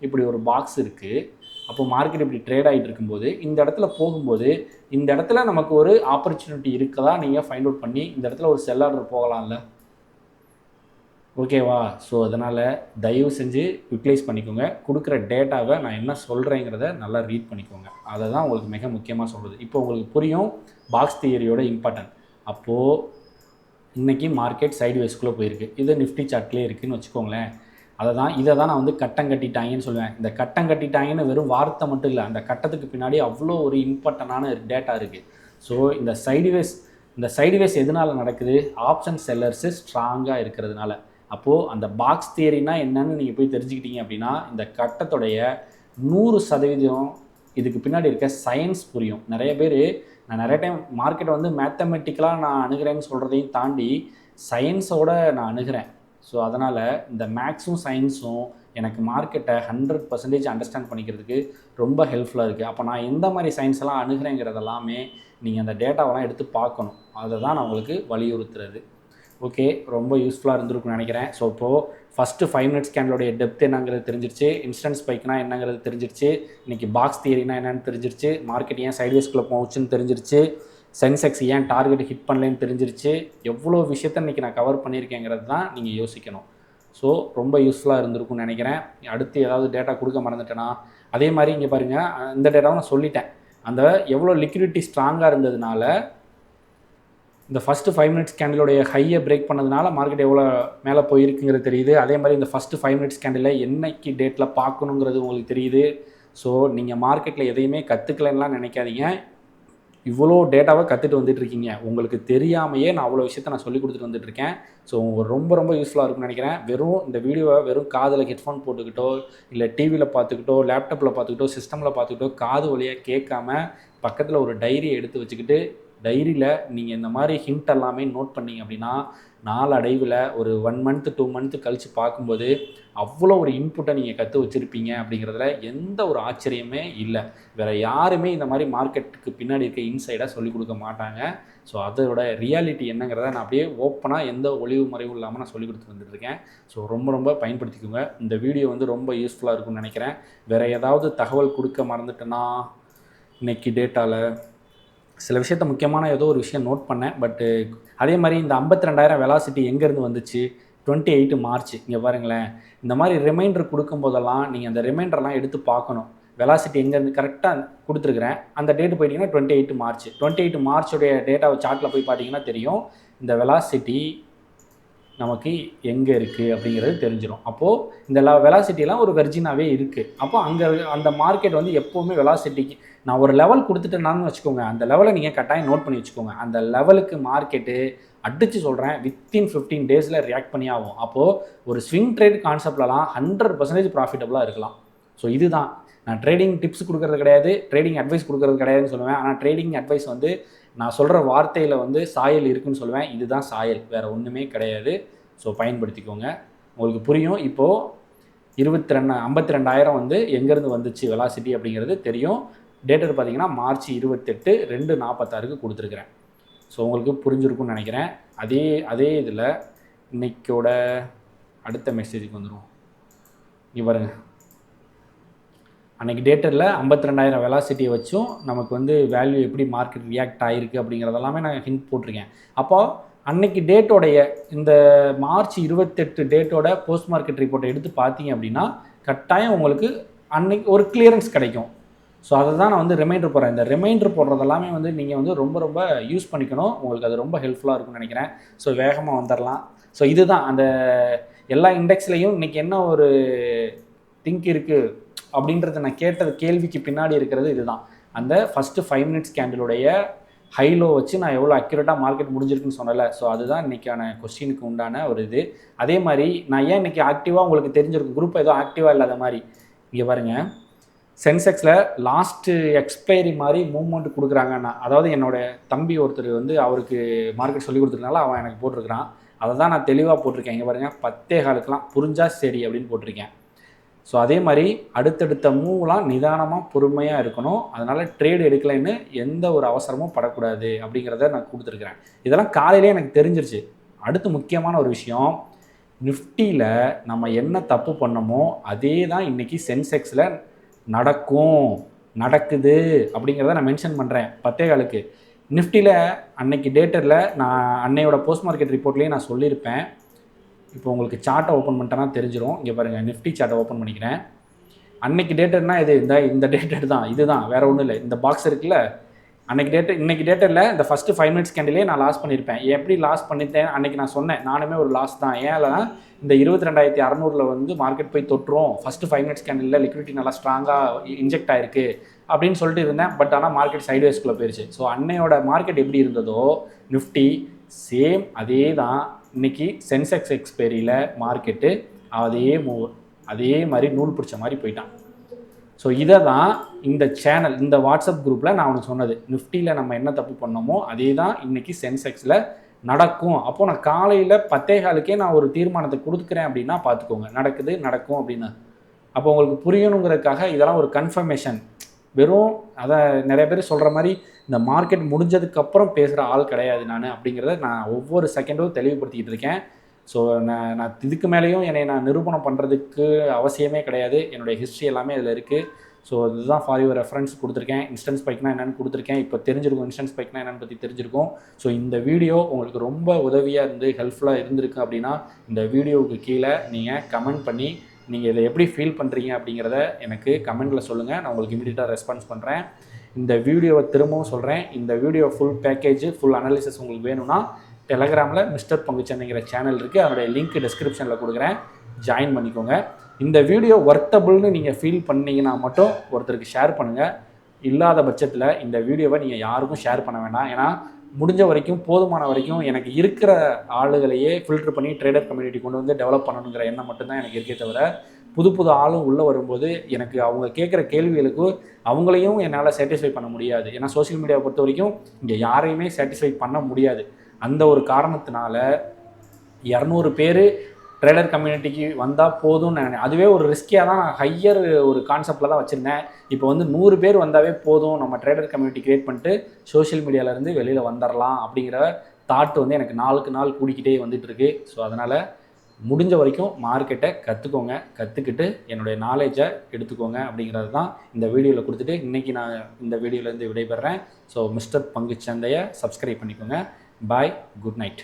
இப்படி ஒரு பாக்ஸ் இருக்குது. அப்போ மார்க்கெட் இப்படி ட்ரேட் ஆகிட்டு இருக்கும்போது இந்த இடத்துல போகும்போது இந்த இடத்துல நமக்கு ஒரு ஆப்பர்ச்சுனிட்டி இருக்குதா நீங்கள் ஃபைண்ட் அவுட் பண்ணி இந்த இடத்துல ஒரு செல் ஆர்டர் போகலாம்ல. ஓகேவா? ஸோ அதனால் தயவு செஞ்சு யூட்டிலைஸ் பண்ணிக்கோங்க. கொடுக்குற டேட்டாவை நான் என்ன சொல்கிறேங்கிறத நல்லா ரீட் பண்ணிக்கோங்க. அதை தான் உங்களுக்கு மிக முக்கியமாக சொல்கிறது. இப்போ உங்களுக்கு புரியும் பாக்ஸ் தியரியோட இம்பார்ட்டன்ட். அப்போது இன்றைக்கி மார்க்கெட் சைட்வேஸ்க்குள்ளே போயிருக்கு. இது நிஃப்டி சார்ட்லேயே இருக்குதுன்னு வச்சுக்கோங்களேன். இதை தான் நான் வந்து கட்டம் கட்டிட்டாங்கன்னு சொல்லுவேன். இந்த கட்டம் கட்டிட்டாங்கன்னு வெறும் வார்த்தை மட்டும் இல்லை, அந்த கட்டத்துக்கு பின்னாடி அவ்வளோ ஒரு இம்பார்ட்டண்டான டேட்டா இருக்குது. ஸோ இந்த சைடுவேஸ் எதனால் நடக்குது? ஆப்ஷன் செல்லர்ஸு ஸ்ட்ராங்காக இருக்கிறதுனால. அப்போது அந்த பாக்ஸ் தியரினா என்னன்னு நீங்கள் போய் தெரிஞ்சுக்கிட்டீங்க அப்படின்னா இந்த கட்டத்துடைய 100% இதுக்கு பின்னாடி இருக்க சயின்ஸ் புரியும். நிறைய பேர் நான் நிறைய டைம் மார்க்கெட்டை வந்து மேத்தமெட்டிக்கலாக நான் அணுகிறேன்னு சொல்கிறதையும் தாண்டி சயின்ஸோடு நான் அணுகிறேன். ஸோ அதனால் இந்த மேக்ஸும் சயின்ஸும் எனக்கு மார்க்கெட்டை 100% அண்டர்ஸ்டாண்ட் பண்ணிக்கிறதுக்கு ரொம்ப ஹெல்ப்ஃபுல்லாக இருக்குது. அப்போ நான் எந்த மாதிரி சயின்ஸ் எல்லாம் அணுகிறேங்கிறதெல்லாமே நீங்கள் அந்த டேட்டாவெல்லாம் எடுத்து பார்க்கணும். அதை தான் நான் உங்களுக்கு வலியுறுத்துறது. ஓகே, ரொம்ப யூஸ்ஃபுல்லாக இருந்திருக்குன்னு நினைக்கிறேன். ஸோ இப்போது ஃபஸ்ட்டு 5 மினிட்ஸ் கேண்டலோடைய டெப்த் என்னங்கிறது தெரிஞ்சிருச்சு, இன்ஸ்டன்ட் ஸ்பைக்னா என்னங்கிறது தெரிஞ்சிருச்சு, இன்றைக்கி பாக்ஸ் தியரினா என்னென்னு தெரிஞ்சிருச்சு, மார்க்கெட் ஏன் சைட்வேஸ்குள்ளே போச்சுன்னு தெரிஞ்சிருச்சு, சென்செக்ஸ் ஏன் டார்கெட் ஹிட் பண்ணலன்னு தெரிஞ்சிருச்சு. எவ்வளோ விஷயத்த இன்றைக்கி நான் கவர் பண்ணியிருக்கேங்கிறது தான் நீங்கள் யோசிக்கணும். ஸோ ரொம்ப யூஸ்ஃபுல்லாக இருந்திருக்கும்னு நினைக்கிறேன். அடுத்து ஏதாவது டேட்டா கொடுக்க மறந்துட்டேன்னா அதே மாதிரி இங்கே பாருங்கள், இந்த டேட்டாவும் நான் சொல்லிட்டேன். அந்த எவ்வளோ லிக்விடிட்டி ஸ்ட்ராங்காக இருந்ததுனால இந்த ஃபஸ்ட்டு 5 மினிட்ஸ் கேண்டிலோடைய ஹையை பிரேக் பண்ணதுனால மார்க்கெட் எவ்வளோ மேலே போயிருக்குங்கிறது தெரியுது. அதே மாதிரி இந்த ஃபஸ்ட்டு 5 மினிட்ஸ் கேண்டில் என்னைக்கு டேட்டில் பார்க்கணுங்கிறது உங்களுக்கு தெரியுது. ஸோ நீங்கள் மார்க்கெட்டில் எதையுமே கற்றுக்கலன்னெலாம் நினைக்காதீங்க. இவ்வளோ டேட்டாவை கற்றுட்டு வந்துட்டுருக்கீங்க. உங்களுக்கு தெரியாமையே நான் அவ்வளோ விஷயத்த நான் சொல்லி கொடுத்துட்டு வந்துட்டுருக்கேன். ஸோ ரொம்ப ரொம்ப யூஸ்ஃபுல்லாக இருக்கும்னு நினைக்கிறேன். இந்த வீடியோவை வெறும் காதில் ஹெட்ஃபோன் போட்டுக்கிட்டோ இல்லை டிவியில் பார்த்துக்கிட்டோ லேப்டாப்பில் பார்த்துக்கிட்டோ சிஸ்டமில் பார்த்துக்கிட்டோ காது வழியாக கேட்காம பக்கத்தில் ஒரு டைரியை எடுத்து வச்சுக்கிட்டு டைரியில் நீங்கள் இந்த மாதிரி ஹிண்ட் எல்லாமே நோட் பண்ணிங்க அப்படின்னா நாளடைவில் ஒரு 1 மந்த் 2 மந்த் கழித்து பார்க்கும்போது அவ்வளோ ஒரு இன்புட்டை நீங்கள் கற்று வச்சுருப்பீங்க. அப்படிங்கிறதுல எந்த ஒரு ஆச்சரியமே இல்லை. வேறு யாருமே இந்த மாதிரி மார்க்கெட்டுக்கு பின்னாடி இருக்க இன்சைடாக சொல்லிக் கொடுக்க மாட்டாங்க. ஸோ அதோட ரியாலிட்டி என்னங்கிறத நான் அப்படியே ஓப்பனாக எந்த ஒளிவு மறைவும் இல்லாமல் நான் சொல்லிக் கொடுத்து வந்துட்டுருக்கேன். ஸோ ரொம்ப பயன்படுத்திக்கோங்க. இந்த வீடியோ வந்து ரொம்ப யூஸ்ஃபுல்லாக இருக்கும்னு நினைக்கிறேன். வேறு ஏதாவது தகவல் கொடுக்க மறந்துட்டேன்னா இன்றைக்கி டேட்டாவில் சில விஷயத்த முக்கியமான ஏதோ ஒரு விஷயம் நோட் பண்ணேன். பட்டு அதே மாதிரி இந்த 52,000 வெலாசிட்டி எங்கேருந்து வந்துச்சு? 28 மார்ச். இங்கே பாருங்களேன், இந்த மாதிரி ரிமைண்டர் கொடுக்கும்போதெல்லாம் நீங்கள் அந்த ரிமைண்டர்லாம் எடுத்து பார்க்கணும். வெலாசிட்டி எங்கேருந்து கரெக்டாக கொடுத்துருக்குறேன். அந்த டேட்டு போயிட்டிங்கன்னா 28 மார்ச். 28 மார்ச்சுடைய டேட்டாவை சார்ட்டில் போய் பார்த்தீங்கன்னா தெரியும் இந்த வெலாசிட்டி நமக்கு எங்கே இருக்குது அப்படிங்கிறது தெரிஞ்சிடும். அப்போது இந்த வெலாசிட்டிலாம் ஒரு வெர்ஜினாகவே இருக்குது. அப்போ அங்கே அந்த மார்க்கெட் வந்து எப்போவுமே வெலாசிட்டிக்கு நான் ஒரு லெவல் கொடுத்துட்டேனான்னு வச்சுக்கோங்க, அந்த லெவலை நீங்கள் கட்டாயம் நோட் பண்ணி வச்சுக்கோங்க. அந்த லெவலுக்கு மார்க்கெட்டு அடித்து சொல்கிறேன் வித்தின் 15 டேஸில் ரியாக்ட் பண்ணி ஆகும். அப்போது ஒரு ஸ்விங் ட்ரேட் கான்செப்ட்லலாம் 100% ப்ராஃபிட்டபுளாக இருக்கலாம். ஸோ இதுதான் நான் ட்ரேடிங் டிப்ஸ் கொடுக்கறது கிடையாது, ட்ரேடிங் அட்வைஸ் கொடுக்கறது கிடையாதுன்னு சொல்லுவேன். ஆனால் ட்ரேடிங் அட்வைஸ் வந்து நான் சொல்கிற வார்த்தையில் வந்து சாயல் இருக்குன்னு சொல்லுவேன். இதுதான் சாயல், வேறு ஒன்றுமே கிடையாது. ஸோ பயன்படுத்திக்கோங்க, உங்களுக்கு புரியும். இப்போது 52,000 வந்து எங்கேருந்து வந்துச்சு வெலாசிட்டி அப்படிங்கிறது தெரியும். டேட்டர் பார்த்தீங்கன்னா மார்ச் 28 2:46 கொடுத்துருக்குறேன். ஸோ உங்களுக்கு புரிஞ்சிருக்கும்னு நினைக்கிறேன். அதே இதில் இன்றைக்கோட அடுத்த மெசேஜுக்கு வந்துடும். இங்கே பாருங்கள், அன்றைக்கி டேட்டரில் 52,000 வெலாசிட்டியை வச்சும் நமக்கு வந்து வேல்யூ எப்படி மார்க்கெட் ரியாக்ட் ஆகிருக்கு அப்படிங்கிறதெல்லாமே நான் ஹிண்ட் போட்டிருக்கேன். அப்போது அன்னைக்கு டேட்டோடைய இந்த மார்ச் 28 டேட்டோட போஸ்ட் மார்க்கெட் ரிப்போர்ட்டை எடுத்து பார்த்தீங்க அப்படின்னா கட்டாயம் உங்களுக்கு அன்னைக்கு ஒரு கிளியரன்ஸ் கிடைக்கும். ஸோ அதை தான் நான் வந்து ரிமைண்டர் போடுறேன். இந்த ரிமைண்டர் போடுறதெல்லாமே வந்து நீங்கள் வந்து ரொம்ப யூஸ் பண்ணிக்கணும். உங்களுக்கு அது ரொம்ப ஹெல்ப்ஃபுல்லாக இருக்கும்னு நினைக்கிறேன். ஸோ வேகமாக வந்துடலாம். ஸோ இதுதான் அந்த எல்லா இண்டெக்ஸ்லேயும் இன்றைக்கி என்ன ஒரு திங்க் இருக்குது அப்படின்றத நான் கேட்டது கேள்விக்கு பின்னாடி இருக்கிறது இதுதான். அந்த ஃபஸ்ட்டு 5 மினிட்ஸ் கேண்டிலுடைய ஹைலோ வச்சு நான் எவ்வளோ அக்யூரேட்டாக மார்க்கெட் முடிஞ்சிருக்குன்னு சொன்னல. ஸோ அதுதான் இன்றைக்கான கொஸ்டினுக்கு உண்டான ஒரு இது. அதே மாதிரி நான் ஏன் இன்றைக்கி ஆக்டிவாக உங்களுக்கு தெரிஞ்சிருக்கும், குரூப் ஏதோ ஆக்டிவாக இல்லாத மாதிரி. இங்கே பாருங்கள், சென்செக்ஸில் லாஸ்ட்டு எக்ஸ்பைரி மாதிரி மூவ்மெண்ட் கொடுக்குறாங்கன்னா, அதாவது என்னோடய தம்பி ஒருத்தர் வந்து அவருக்கு மார்க்கெட் சொல்லி கொடுத்துருக்கனால அவன் எனக்கு போட்டிருக்கிறான். அதை தான் நான் தெளிவாக போட்டிருக்கேன். இங்கே பாருங்கள், 10:15 புரிஞ்சால் சரி அப்படின்னு போட்டிருக்கேன். ஸோ அதே மாதிரி அடுத்தடுத்த மூவ்லாம் நிதானமாக பொறுமையாக இருக்கணும். அதனால் ட்ரேடு எடுக்கலைன்னு எந்த ஒரு அவசரமும் படக்கூடாது அப்படிங்கிறத நான் கொடுத்துருக்குறேன். இதெல்லாம் காலையிலே எனக்கு தெரிஞ்சிருச்சு. அடுத்து முக்கியமான ஒரு விஷயம், நிஃப்டியில் நம்ம என்ன தப்பு பண்ணமோ அதே தான் இன்றைக்கி சென்செக்ஸில் நடக்குது அப்படிங்கிறத நான் மென்ஷன் பண்ணுறேன். 10:15 நிஃப்டியில் அன்னைக்கு டேட்டரில் நான் அன்னையோட போஸ்ட் மார்க்கெட் ரிப்போர்ட்லேயே நான் சொல்லியிருப்பேன். இப்போ உங்களுக்கு சார்ட்டை ஓப்பன் பண்ணிட்டேன்னா தெரிஞ்சிடும். இங்கே பாருங்கள், நிஃப்டி சார்ட்டை ஓப்பன் பண்ணிக்கிறேன். அன்னைக்கு டேட்டர்னா இது இந்த டேட்டர் தான், இதுதான், வேறு ஒன்றும் இல்லை. இந்த பாக்ஸ் இருக்குல்ல, இன்னைக்கு டேட்டரில் இந்த ஃபஸ்ட்டு 5 மினிட்ஸ் கேண்டிலே நான் லாஸ் பண்ணியிருப்பேன். எப்படி லாஸ் பண்ணிட்டேன் அன்றைக்கி நான் சொன்னேன், நானுமே ஒரு லாஸ் தான். ஏன்னா இந்த 22,600 வந்து மார்க்கெட் போய் தொட்டுரும், ஃபஸ்ட்டு 5 மினிட்ஸ் கேண்டிலில் லிக்விடிட்டி நல்லா ஸ்ட்ராங்காக இன்ஜெக்ட் ஆகிருக்கு அப்படின்னு சொல்லிட்டு இருந்தேன். பட் ஆனால் மார்க்கெட் சைட்வேஸ்குள்ளே போயிடுச்சு. ஸோ அன்னையோட மார்க்கெட் எப்படி இருந்ததோ நிஃப்டி சேம் அதே தான். இன்றைக்கி சென்செக்ஸ் எக்ஸ்பைரியில் மார்க்கெட்டு அதே மாதிரி நூல் பிடிச்ச மாதிரி போயிட்டான். ஸோ இதை தான் இந்த சேனல், இந்த வாட்ஸ்அப் குரூப்பில் நான் உனக்கு சொன்னது. நிஃப்டியில் நம்ம என்ன தப்பு பண்ணோமோ அதே தான் இன்றைக்கி சென்செக்ஸில் நடக்கும். அப்போது நான் காலையில் 10:15 நான் ஒரு தீர்மானத்தை கொடுத்துக்கிறேன் அப்படின்னா பார்த்துக்கோங்க, நடக்கும் அப்படின்னு. அப்போ உங்களுக்கு புரியணுங்கிறதுக்காக இதெல்லாம் ஒரு கன்ஃபர்மேஷன். வெறும் அதை நிறைய பேர் சொல்கிற மாதிரி இந்த மார்க்கெட் முடிஞ்சதுக்கப்புறம் பேசுகிற ஆள் கிடையாது நான் அப்படிங்கிறத நான் ஒவ்வொரு செகண்டும் தெளிவுபடுத்திக்கிட்டு இருக்கேன். ஸோ நான் இதுக்கு மேலேயும் என்னை நான் நிரூபணம் பண்ணுறதுக்கு அவசியமே கிடையாது. என்னுடைய ஹிஸ்ட்ரி எல்லாமே அதில் இருக்குது. ஸோ இதுதான் ஃபார் யுவர் ரெஃபரன்ஸ் கொடுத்துருக்கேன். இன்ஸ்டன்ட் ஸ்பைக்னா என்னென்னு கொடுத்துருக்கேன். இப்போ தெரிஞ்சிருக்கும் இன்ஸ்டன்ட் ஸ்பைக்னா என்னென்னு பற்றி தெரிஞ்சிருக்கும். ஸோ இந்த வீடியோ உங்களுக்கு ரொம்ப உதவியாக இருந்து ஹெல்ப்ஃபுல்லாக இருந்திருக்கு அப்படின்னா இந்த வீடியோவுக்கு கீழே நீங்கள் கமெண்ட் பண்ணி நீங்கள் இதை எப்படி ஃபீல் பண்ணுறீங்க அப்படிங்கிறத எனக்கு கமெண்ட்டில் சொல்லுங்கள். நான் உங்களுக்கு இமீடியட்டாக ரெஸ்பான்ஸ் பண்ணுறேன். இந்த வீடியோவை திரும்பவும் சொல்கிறேன், இந்த video full package, full analysis உங்களுக்கு வேணும்னா டெலகிராமில் மிஸ்டர் பங்குச்சந்தைங்கிற சேனல் இருக்குது. அதனுடைய லிங்க் டிஸ்கிரிப்ஷனில் கொடுக்குறேன், ஜாயின் பண்ணிக்கோங்க. இந்த வீடியோ ஒர்த்தபுள்னு நீங்கள் ஃபீல் பண்ணிங்கன்னா மட்டும் ஒருத்தருக்கு ஷேர் பண்ணுங்கள். இல்லாத பட்சத்தில் இந்த வீடியோவை நீங்கள் யாருக்கும் ஷேர் பண்ண வேண்டாம். ஏன்னா முடிஞ்ச வரைக்கும் போதுமான வரைக்கும் எனக்கு இருக்கிற ஆளுகளையே ஃபில்டர் பண்ணி ட்ரேடர் கம்யூனிட்டி கொண்டு வந்து டெவலப் பண்ணணுங்கிற எண்ணம் மட்டும்தான் எனக்கு இருக்கே தவிர, புது ஆளும் உள்ளே வரும்போது எனக்கு அவங்க கேட்குற கேள்விகளுக்கு அவங்களையும் என்னால் சாட்டிஸ்ஃபை பண்ண முடியாது. ஏன்னா சோஷியல் மீடியாவை பொறுத்த வரைக்கும் இங்கே யாரையுமே சாட்டிஸ்ஃபை பண்ண முடியாது. அந்த ஒரு காரணத்தினால 200 பேர் ட்ரேடர் கம்யூனிட்டிக்கு வந்தால் போதும்னு நினைக்கிறேன். அதுவே ஒரு ரிஸ்கியாக தான் நான் ஹையர் ஒரு கான்செப்டில் தான் வச்சுருந்தேன். இப்போ வந்து 100 பேர் வந்தாவே போதும், நம்ம ட்ரேடர் கம்யூனிட்டி க்ரியேட் பண்ணிட்டு சோஷியல் மீடியாவிலேருந்து வெளியில் வந்துடலாம் அப்படிங்கிற தாட் வந்து எனக்கு நாளுக்கு நாள் கூடிக்கிட்டே வந்துட்டுருக்கு. ஸோ அதனால் முடிஞ்ச வரைக்கும் மார்க்கெட்டை கற்றுக்கிட்டு என்னுடைய நாலேஜை எடுத்துக்கோங்க அப்படிங்கிறது தான் இந்த வீடியோவில் கொடுத்துட்டு இன்றைக்கி நான் இந்த வீடியோலேருந்து விடைபெறேன். ஸோ மிஸ்டர் பங்குச்சந்தையை சப்ஸ்கிரைப் பண்ணிக்கோங்க. பாய், குட் நைட்.